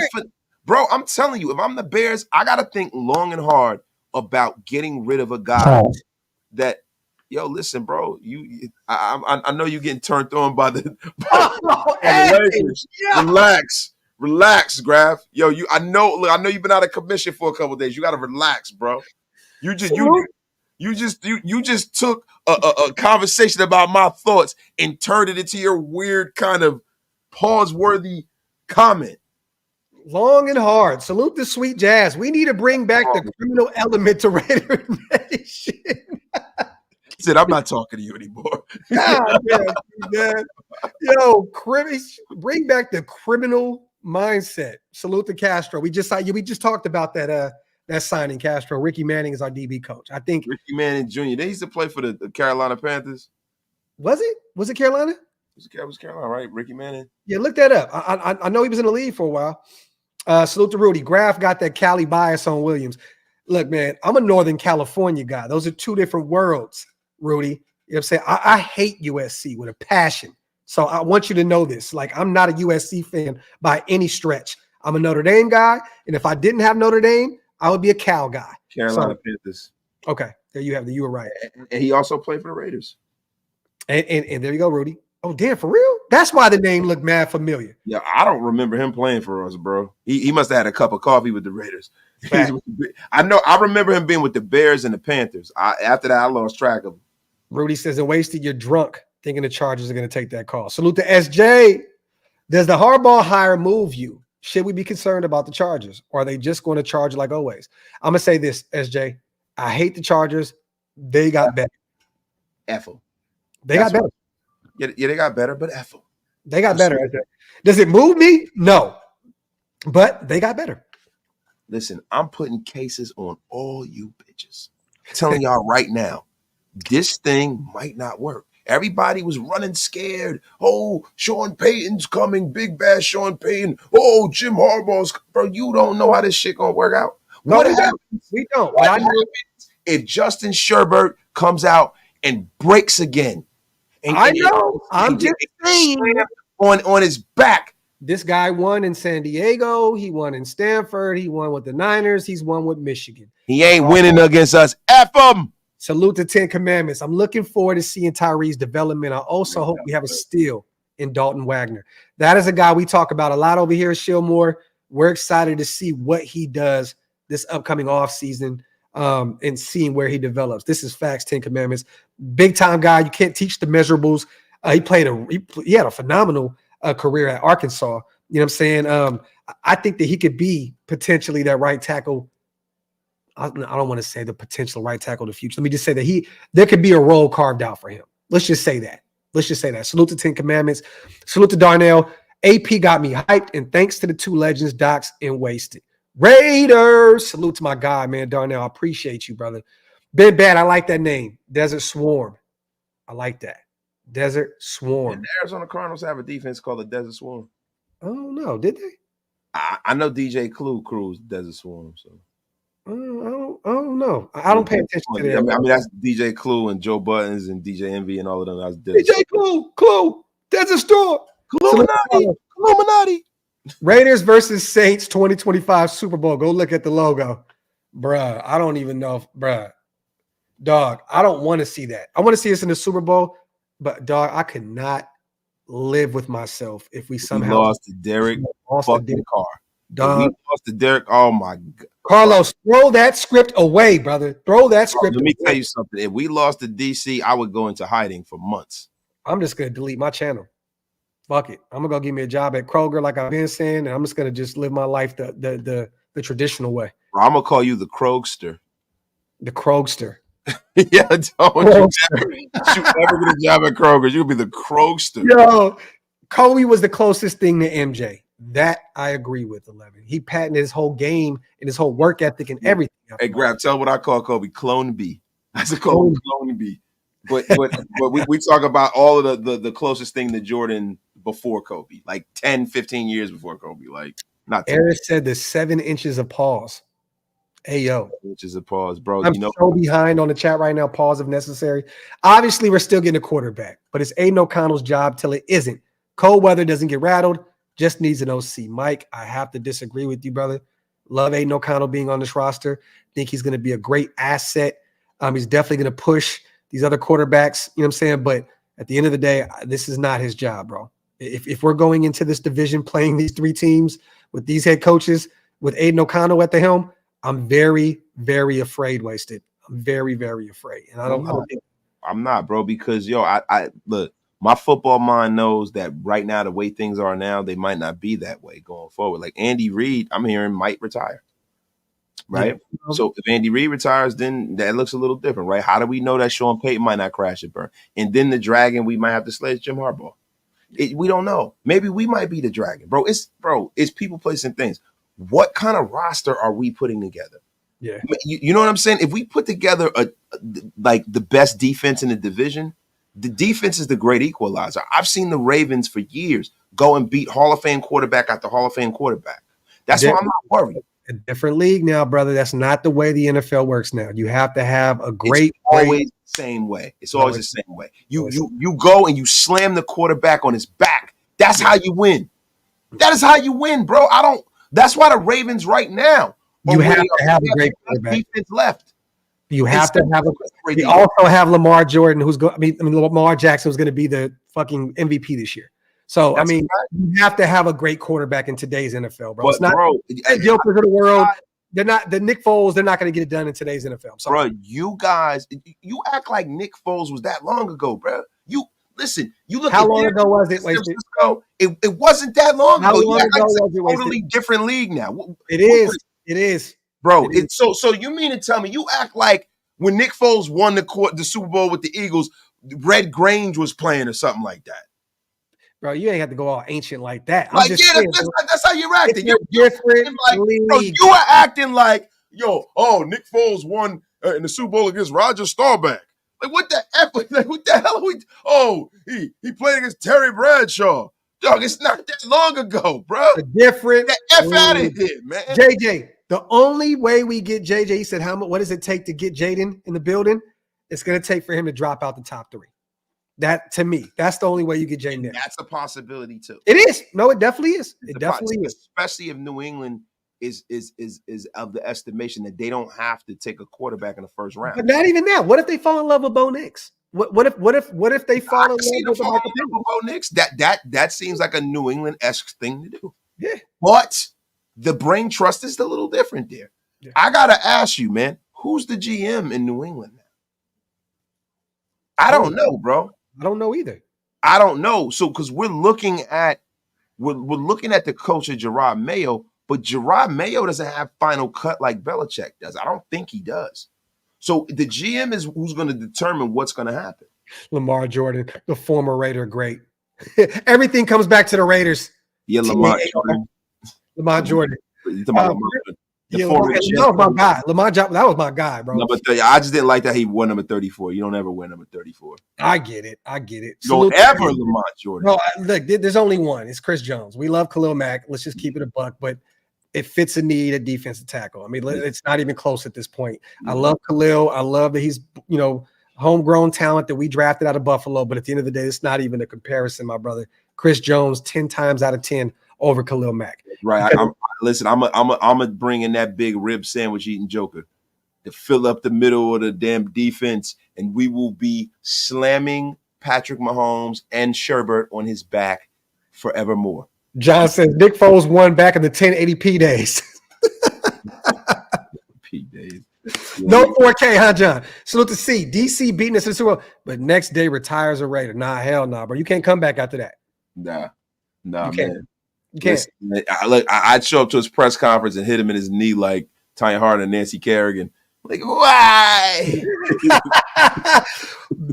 bro? I'm telling you, if I'm the Bears, I got to think long and hard about getting rid of a guy that. Yo, listen, bro. I know you're getting turned on by the language. Relax, Graphk. Yo, I know you've been out of commission for a couple of days. You got to relax, bro. You just took a conversation about my thoughts and turned it into your weird kind of pause-worthy comment. Long and hard. Salute the sweet jazz. We need to bring back the criminal element to Raider Nation. Said, I'm not talking to you anymore. Yo, bring back the criminal mindset. Salute to Castro. We just talked about that signing. Castro. Ricky Manning is our DB coach. I think Ricky Manning Jr. They used to play for the Carolina Panthers. Was it? Was it Carolina? It was Carolina, right? Ricky Manning. Yeah, look that up. I know he was in the league for a while. Salute to Rudy. Graphk got that Cali bias on Williams. Look, man, I'm a Northern California guy. Those are two different worlds. Rudy, you know what I'm saying? I hate USC with a passion. So I want you to know this. I'm not a USC fan by any stretch. I'm a Notre Dame guy. And if I didn't have Notre Dame, I would be a Cal guy. Carolina Panthers. Okay. There you have it. You were right. And he also played for the Raiders. And there you go, Rudy. Oh, damn, for real? That's why the name looked mad familiar. Yeah, I don't remember him playing for us, bro. He must have had a cup of coffee with the Raiders. I remember him being with the Bears and the Panthers. After that, I lost track of him. Rudy says, and wasted, you're drunk thinking the Chargers are going to take that call. Salute to SJ. Does the Harbaugh hire move you? Should we be concerned about the Chargers? Or are they just going to charge like always? I'm going to say this, SJ. I hate the Chargers. They got better. Ethel. They got better. Yeah, they got better, but Ethel. They got better. Does it move me? No. But they got better. Listen, I'm putting cases on all you bitches. I'm telling y'all right now, this thing might not work. Everybody was running scared. Oh, Sean Payton's coming. Big bad Sean Payton. Oh, Jim Harbaugh's. Bro, you don't know how this shit going to work out. No, we don't. What happens if Justin Sherbert comes out and breaks again? I know. I'm just saying. On his back This guy won in San Diego. He won in Stanford. He won with the Niners. He's won with Michigan. He ain't winning against us. F him. Salute the 10 Commandments. I'm looking forward to seeing Tyree's development. I also hope we have a steal in Dalton Wagner. That is a guy we talk about a lot over here at Shillmore. We're excited to see what he does this upcoming offseason and seeing where he develops. This is facts, 10 Commandments. Big time guy. You can't teach the measurables. He had a phenomenal career at Arkansas. You know what I'm saying? I think that he could be potentially that right tackle. I don't want to say the potential right tackle of the future. Let me just say that there could be a role carved out for him. Let's just say that. Salute to 10 Commandments. Salute to Darnell. AP got me hyped, and thanks to the two legends, Docs and Wasted. Raiders. Salute to my guy, man, Darnell. I appreciate you, brother. Ben Bad, I like that name. Desert Swarm. I like that. Desert Swarm. And the Arizona Cardinals have a defense called the Desert Swarm. Oh, no. Did they? I know DJ Clue crews Desert Swarm, so. I don't know. I don't pay attention to that. I mean, that's DJ Clue and Joe Buttons and DJ Envy and all of them. That's DJ Clue, Desert Storm, Illuminati. Raiders versus Saints 2025 Super Bowl. Go look at the logo. Bruh, I don't even know. Dog, I don't want to see that. I want to see us in the Super Bowl, but dog, I could not live with myself if we somehow lost to Derek fucking Carr. Dog. We lost to Derek. Oh my God. Carlos, throw that script away, brother. Throw that script Let me away. tell you something. If we lost to DC, I would go into hiding for months. I'm just gonna delete my channel. Fuck it. I'm gonna go give me a job at Kroger, like I've been saying, and I'm just gonna just live my life the traditional way. Bro, I'm gonna call you the Krogster. The Krogster. Yeah, don't you ever get a job at Kroger. You'll be the Krogster. Yo, Kobe was the closest thing to MJ. That I agree with, 11. He patented his whole game and his whole work ethic and everything. Hey, Graphk, tell what I call Kobe, Clone B. That's a Clone B. But we talk about all of the closest thing to Jordan before Kobe, like 10, 15 years before Kobe. Like, not 10. Eric said the 7 inches of pause. Hey, yo. Inches of pause, bro. I'm so behind on the chat right now. Pause if necessary. Obviously, we're still getting a quarterback, but it's Aiden O'Connell's job till it isn't. Cold weather doesn't get rattled. Just needs an OC. Mike, I have to disagree with you, brother. Love Aiden O'Connell being on this roster. Think he's going to be a great asset. He's definitely going to push these other quarterbacks, you know what I'm saying? But at the end of the day, this is not his job, bro. If we're going into this division playing these 3 teams with these head coaches, with Aiden O'Connell at the helm, I'm very, very afraid, Wasted. I'm very, very afraid. And I don't think I'm not, bro, because I look, my football mind knows that right now, the way things are now, they might not be that way going forward. Like Andy Reid, I'm hearing might retire. Right. Yeah. So if Andy Reid retires, then that looks a little different, right? How do we know that Sean Payton might not crash and burn? And then the dragon, we might have to sledge Jim Harbaugh. We don't know. Maybe we might be the dragon, bro. It's people, placing things. What kind of roster are we putting together? Yeah. You know what I'm saying? If we put together like the best defense in the division, the defense is the great equalizer. I've seen the Ravens for years go and beat Hall of Fame quarterback after Hall of Fame quarterback. That's why I'm not worried. A different league now, brother. That's not the way the NFL works now. You have to have a great. It's always the same way. It's always the same way. You go and you slam the quarterback on his back. That's how you win. That is how you win, bro. That's why the Ravens right now. You have to have a great quarterback. Defense left. You have to have we also have Lamar Jordan, Lamar Jackson was going to be the fucking MVP this year. So, right. You have to have a great quarterback in today's NFL, bro. It's not Jokers of the world. They're not the Nick Foles. They're not going to get it done in today's NFL. Bro, you guys, you act like Nick Foles was that long ago, bro. You listen. You look. How long ago was it? It wasn't that long ago. You act like it's a totally different league now. It is, bro. So you mean to tell me you act like when Nick Foles won the Super Bowl with the Eagles, Red Grange was playing or something like that? Bro, you ain't have to go all ancient like that. That's how you're acting. You're different league. Bro, you are acting like, Nick Foles won in the Super Bowl against Roger Staubach. Like, what the F? Like, what the hell are we? Oh, he played against Terry Bradshaw. Dog, it's not that long ago, bro. Different. Get the F out of here, man. JJ, the only way we get JJ, he said, what does it take to get Jaden in the building? It's going to take for him to drop out the top 3. That to me, that's the only way you get Jay Nix. That's a possibility too. It is. No, it definitely is. It definitely is. Especially if New England is of the estimation that they don't have to take a quarterback in the first round. But not even that. What if they fall in love with Bo Nix? What if they fall in love with Bo Nix? That seems like a New England-esque thing to do. Yeah. But the brain trust is a little different there. Yeah. I gotta ask you, man, who's the GM in New England now? I don't know, bro. I don't know either. I don't know. So because we're looking at the coach of Gerard Mayo, but Gerard Mayo doesn't have final cut like Belichick does. I don't think he does. So the GM is who's going to determine what's going to happen. Lamar Jordan, the former Raider great. Everything comes back to the Raiders. Yeah, Lamar Jordan. Lamar Jordan. You talking about Lamar Jordan? Yeah, that was my guy. that was my guy, bro. Number 30. I just didn't like that he won number 34. You don't ever win number 34. I get it. Don't ever Lamar Jordan. No, look, there's only one. It's Chris Jones. We love Khalil Mack. Let's just keep it a buck, but it fits a need at defensive tackle. I mean, it's not even close at this point. I love Khalil. I love that he's, homegrown talent that we drafted out of Buffalo, but at the end of the day, it's not even a comparison, my brother. Chris Jones, 10 times out of 10 over Khalil Mack. Right. Listen, I'm a bring in that big rib sandwich eating joker to fill up the middle of the damn defense, and we will be slamming Patrick Mahomes and Sherbert on his back forevermore. John says Nick Foles won back in the 1080p days. P days. Yeah. No 4K, huh, John? Salute to C. DC beating us in the Super Bowl, but next day retires a Raider. Nah, hell nah, bro. You can't come back after that. Nah, you man. You can't. Listen, I'd show up to his press conference and hit him in his knee like Tanya Harding and Nancy Kerrigan. Like, why?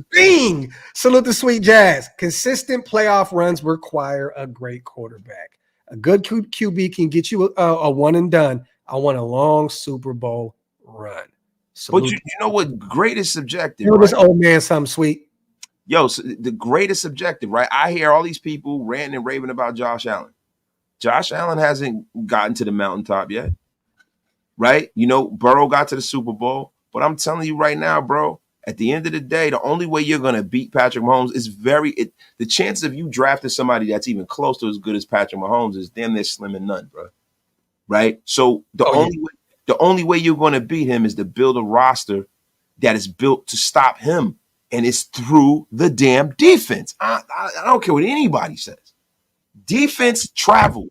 Bing! Salute to Sweet Jazz. Consistent playoff runs require a great quarterback. A good QB can get you a one and done. I want a long Super Bowl run. Salute. But you know what? Great is subjective. You know, this old man something sweet. Yo, so the greatest subjective, right? I hear all these people ranting and raving about Josh Allen. Josh Allen hasn't gotten to the mountaintop yet, right? Burrow got to the Super Bowl, but I'm telling you right now, bro, at the end of the day, the only way you're going to beat Patrick Mahomes is the chances of you drafting somebody that's even close to as good as Patrick Mahomes is damn near slim and none, bro. Right? So the only way you're going to beat him is to build a roster that is built to stop him. And it's through the damn defense. I don't care what anybody says. Defense travel.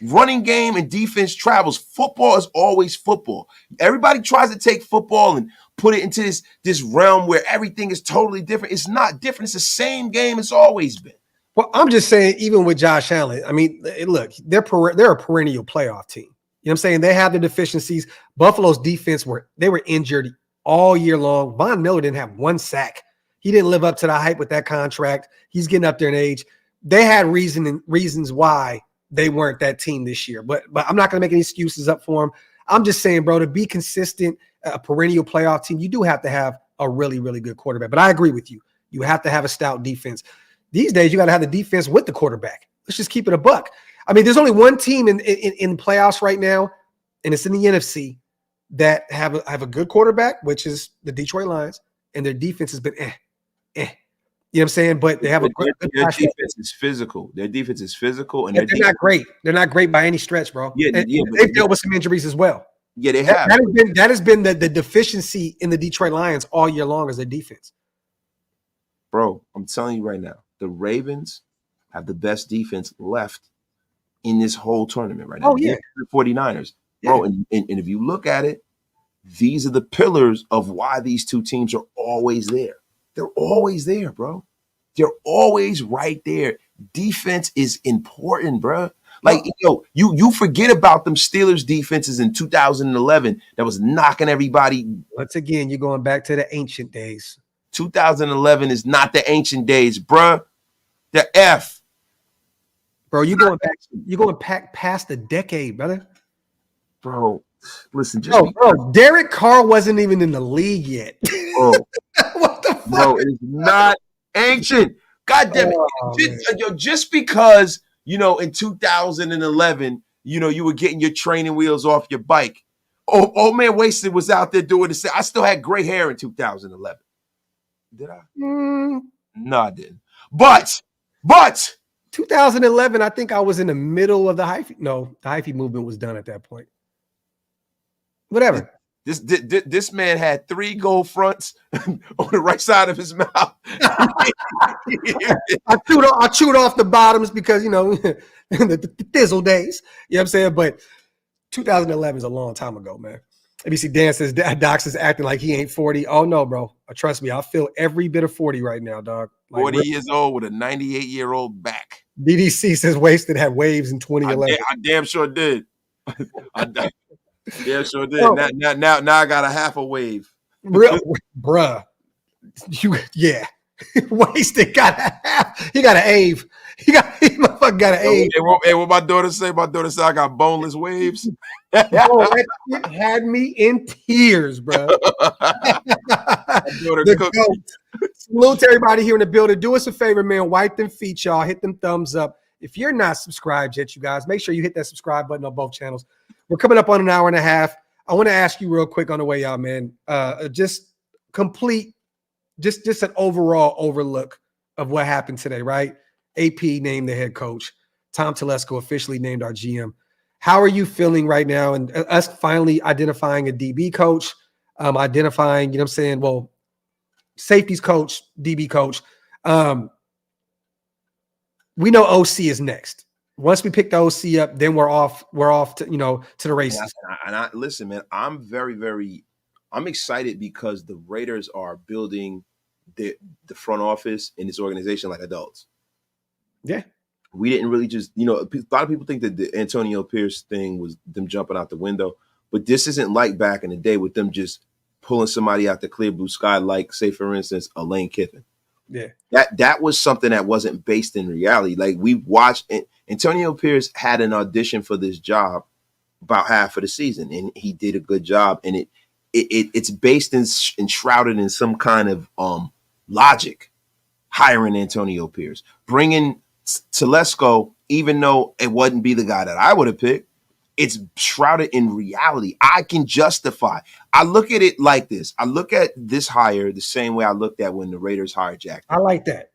Running game and defense travels. Football is always football. Everybody tries to take football and put it into this realm where everything is totally different. It's not different. It's the same game it's always been. Well, I'm just saying, even with Josh Allen, I mean, look, they're a perennial playoff team. You know what I'm saying? They have the deficiencies. Buffalo's defense were injured all year long. Von Miller didn't have one sack. He didn't live up to the hype with that contract. He's getting up there in age. They had reasons why they weren't that team this year. But I'm not going to make any excuses up for them. I'm just saying, bro, to be consistent, a perennial playoff team, you do have to have a really, really good quarterback. But I agree with you. You have to have a stout defense. These days, you got to have the defense with the quarterback. Let's just keep it a buck. I mean, there's only one team in playoffs right now, and it's in the NFC, that have a good quarterback, which is the Detroit Lions, and their defense has been You know what I'm saying? But they have their defense is physical. Their defense is physical, and they're not great. They're not great by any stretch, bro. Yeah, they've dealt with some injuries as well. Yeah, they have. That has been the deficiency in the Detroit Lions all year long as their defense. Bro, I'm telling you right now, the Ravens have the best defense left in this whole tournament right now. Oh, yeah. The 49ers. Bro, and if you look at it, these are the pillars of why these two teams are always there. They're always there, bro. They're always right there. Defense is important, bro. Like, you forget about them Steelers defenses in 2011 that was knocking everybody. Once again, you're going back to the ancient days. 2011 is not the ancient days, bro. The F. Bro, you're going back past the decade, brother. Bro, listen. Bro, Derek Carr wasn't even in the league yet. Bro, what the fuck? Bro, it's not ancient. God damn it. Just because, in 2011, you were getting your training wheels off your bike. Old man Wasted was out there doing the same. I still had gray hair in 2011. Did I? No, I didn't. But 2011, I think I was in the middle of the hyphy. No, the hyphy movement was done at that point. Whatever. This man had 3 gold fronts on the right side of his mouth. I chewed off the bottoms because, the thizzle days. You know what I'm saying? But 2011 is a long time ago, man. If you see Dan says Docs is acting like he ain't 40. Oh, no, bro. Trust me, I feel every bit of 40 right now, dog. Like 40 years old with a 98-year-old back. BDC says Wasted had waves in 2011. I damn sure did. Yeah, sure did. Oh. Now I got a half a wave. Bruh. Wasted got a half. He got an Ave. He motherfucker got an Ave. Hey, what my daughter say? My daughter said I got boneless waves. Bro, that shit had me in tears, bro. Salute to everybody here in the building. Do us a favor, man. Wipe them feet, y'all. Hit them thumbs up. If you're not subscribed yet, you guys, make sure you hit that subscribe button on both channels. We're coming up on an hour and a half. I want to ask you real quick on the way out, man. Just an overall overlook of what happened today, right? AP named the head coach. Tom Telesco officially named our GM. How are you feeling right now? And us finally identifying a DB coach, identifying, safeties coach, DB coach. We know OC is next. Once we pick the OC up, then we're off to the races. And listen, man, I'm I'm excited because the Raiders are building the front office in this organization like adults. Yeah. We didn't really just, a lot of people think that the Antonio Pierce thing was them jumping out the window, but this isn't like back in the day with them just pulling somebody out the clear blue sky, like, say, for instance, a Lane Kiffin. Yeah. That was something that wasn't based in reality. Like, we watched Antonio Pierce had an audition for this job about half of the season, and he did a good job. And it's based in shrouded in some kind of logic. Hiring Antonio Pierce, bringing Telesco, even though it wouldn't be the guy that I would have picked, it's shrouded in reality. I can justify. I look at it like this. I look at this hire the same way I looked at when the Raiders hired Jack. I like that.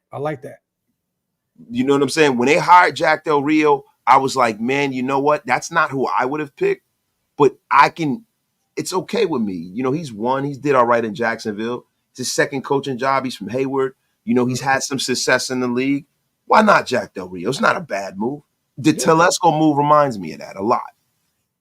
You know what I'm saying? When they hired Jack Del Rio, I was like, man, you know what? That's not who I would have picked, but it's okay with me. He did all right in Jacksonville. It's his second coaching job. He's from Hayward. He's had some success in the league. Why not Jack Del Rio? It's not a bad move. The Telesco move reminds me of that a lot.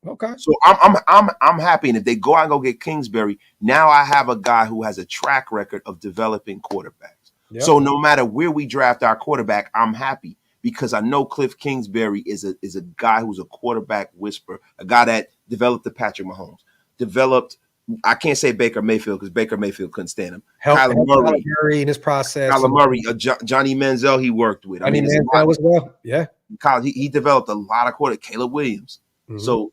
Okay. So I'm happy. And if they go out and go get Kingsbury, now I have a guy who has a track record of developing quarterbacks. Yep. So no matter where we draft our quarterback, I'm happy because I know Cliff Kingsbury is a guy who's a quarterback whisperer, a guy that developed the Patrick Mahomes, I can't say Baker Mayfield because Baker Mayfield couldn't stand him. Kyler Murray in his process. Kyler Murray, Johnny Manziel, he worked with. Manziel as well. Yeah. He developed a lot of quarterbacks. Caleb Williams. Mm-hmm. So,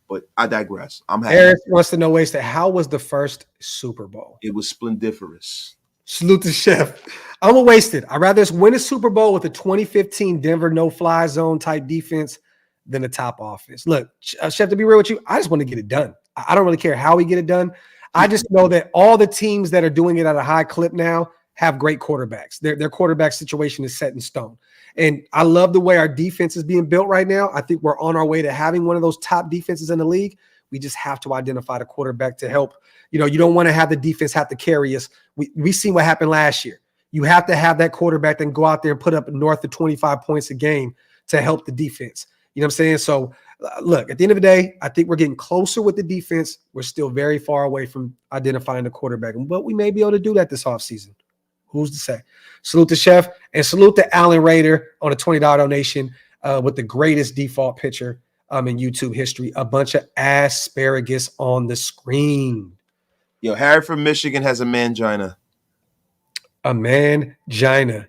but I digress. I'm happy. Harris wants to know, how was the first Super Bowl? It was splendiferous. Salute to Chef. I'm a Wasted. I'd rather win a Super Bowl with a 2015 Denver no-fly zone type defense than a top offense. Look, Chef, to be real with you, I just want to get it done. I don't really care how we get it done. I just know that all the teams that are doing it at a high clip now have great quarterbacks. Their quarterback situation is set in stone. And I love the way our defense is being built right now. I think we're on our way to having one of those top defenses in the league. We just have to identify the quarterback to help. You don't want to have the defense have to carry us. We seen what happened last year. You have to have that quarterback that can go out there and put up north of 25 points a game to help the defense. You know what I'm saying? So, look, at the end of the day, I think we're getting closer with the defense. We're still very far away from identifying the quarterback, but we may be able to do that this offseason. Who's to say? Salute to Chef and salute to Alan Raider on a $20 donation with the greatest default picture in YouTube history. A bunch of asparagus on the screen. Yo, Harry from Michigan has a mangina. A mangina.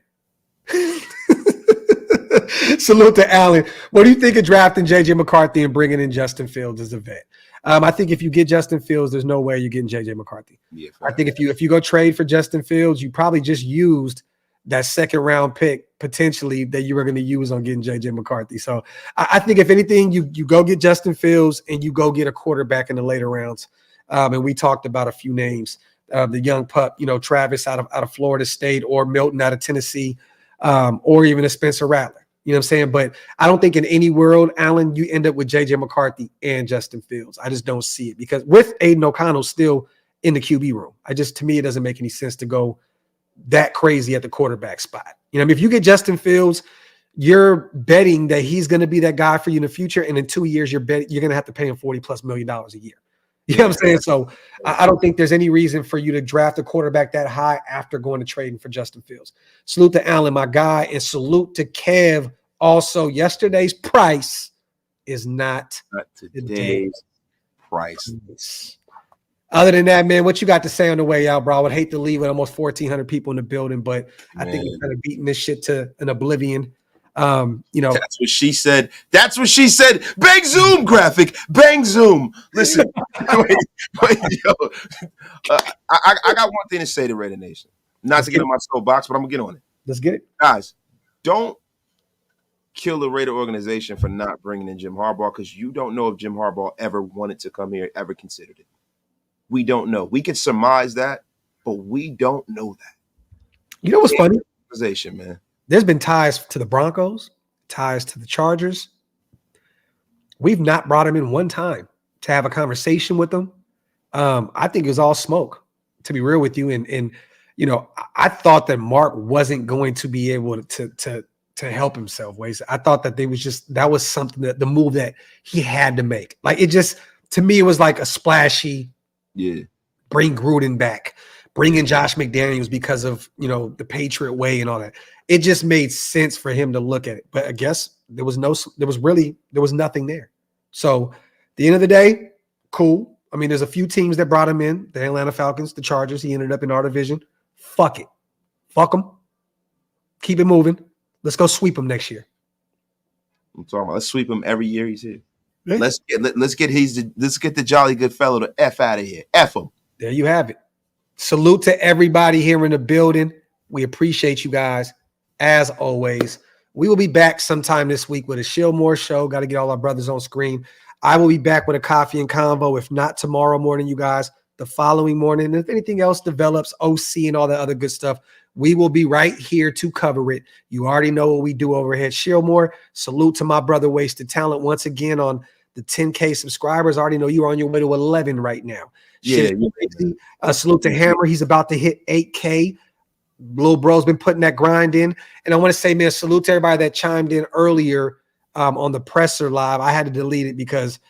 Salute to Allen. What do you think of drafting J.J. McCarthy and bringing in Justin Fields as a vet? I think if you get Justin Fields, there's no way you're getting J.J. McCarthy. Yeah, I think if you go trade for Justin Fields, you probably just used that second round pick potentially that you were going to use on getting J.J. McCarthy. So I think if anything, you go get Justin Fields and you go get a quarterback in the later rounds. And we talked about a few names the young pup, Travis out of Florida State, or Milton out of Tennessee, or even a Spencer Rattler. You know what I'm saying? But I don't think in any world, Allen, you end up with J.J. McCarthy and Justin Fields. I just don't see it, because with Aiden O'Connell still in the QB room, to me, it doesn't make any sense to go that crazy at the quarterback spot. If you get Justin Fields, you're betting that he's going to be that guy for you in the future. And in 2 years, you're going to have to pay him $40+ million a year. You know what I'm saying? So I don't think there's any reason for you to draft a quarterback that high after going to trading for Justin Fields. Salute to Allen, my guy, and salute to Kev. Also, yesterday's price is not today's price. Other than that, man, what you got to say on the way out, bro? I would hate to leave with almost 1,400 people in the building, but I think we're kind of beating this shit to an oblivion. That's what she said. That's what she said. Bang Zoom, Graphk. Bang Zoom. Listen, wait, yo. I got one thing to say to Raider Nation. Not to get on my soapbox, but I'm gonna get on it. Let's get it, guys. Don't kill the Raider organization for not bringing in Jim Harbaugh, because you don't know if Jim Harbaugh ever wanted to come here, ever considered it. We don't know. We can surmise that, but we don't know that. You know what's funny? Organization, man. There's been ties to the Broncos, ties to the Chargers. We've not brought him in one time to have a conversation with them. I think it was all smoke, to be real with you. And I thought that Mark wasn't going to be able to help himself. I thought that that was something, that the move that he had to make. Like, it just, to me, it was like a splashy, bring Gruden back, bring in Josh McDaniels because of, the Patriot way and all that. It just made sense for him to look at it. But I guess there was nothing there. So at the end of the day, cool. I mean, there's a few teams that brought him in, the Atlanta Falcons, the Chargers. He ended up in our division. Fuck it. Fuck them. Keep it moving. Let's go sweep him next year. I'm talking about, let's sweep him every year he's here. Yeah. Let's get the jolly good fellow to F out of here. F him. There you have it. Salute to everybody here in the building. We appreciate you guys. As always, we will be back sometime this week with a Shillmore show. Got to get all our brothers on screen. I will be back with a coffee and convo. If not tomorrow morning, you guys, the following morning. And if anything else develops, OC and all that other good stuff, we will be right here to cover it. You already know what we do over here at Shillmore. Salute to my brother Wasted Talent once again on the 10K subscribers. I already know you're on your way to 11 right now. Salute to Hammer. He's about to hit 8K. Little bro's been putting that grind in. And I want to say, man, salute to everybody that chimed in earlier on the presser live. I had to delete it because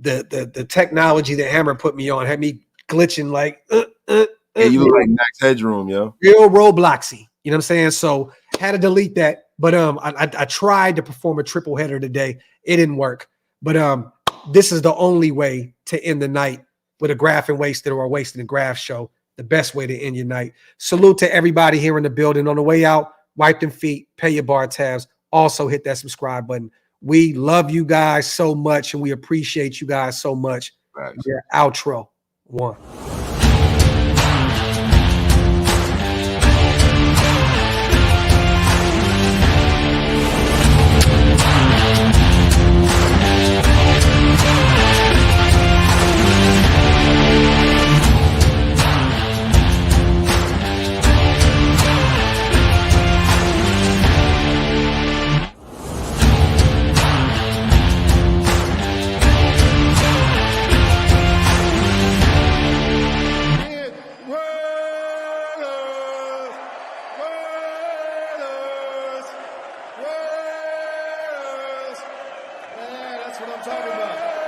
the technology that Hammer put me on had me glitching like you look like Max Headroom, yo. Real Robloxy. You know what I'm saying? So had to delete that. But I tried to perform a triple header today. It didn't work. But this is the only way to end the night with a Graphk and Wasted, or a Wasted and Graphk show. The best way to end your night. Salute to everybody here in the building. On the way out, wipe them feet, pay your bar tabs. Also hit that subscribe button. We love you guys so much, and we appreciate you guys so much. Your outro 1. That's what I'm talking about.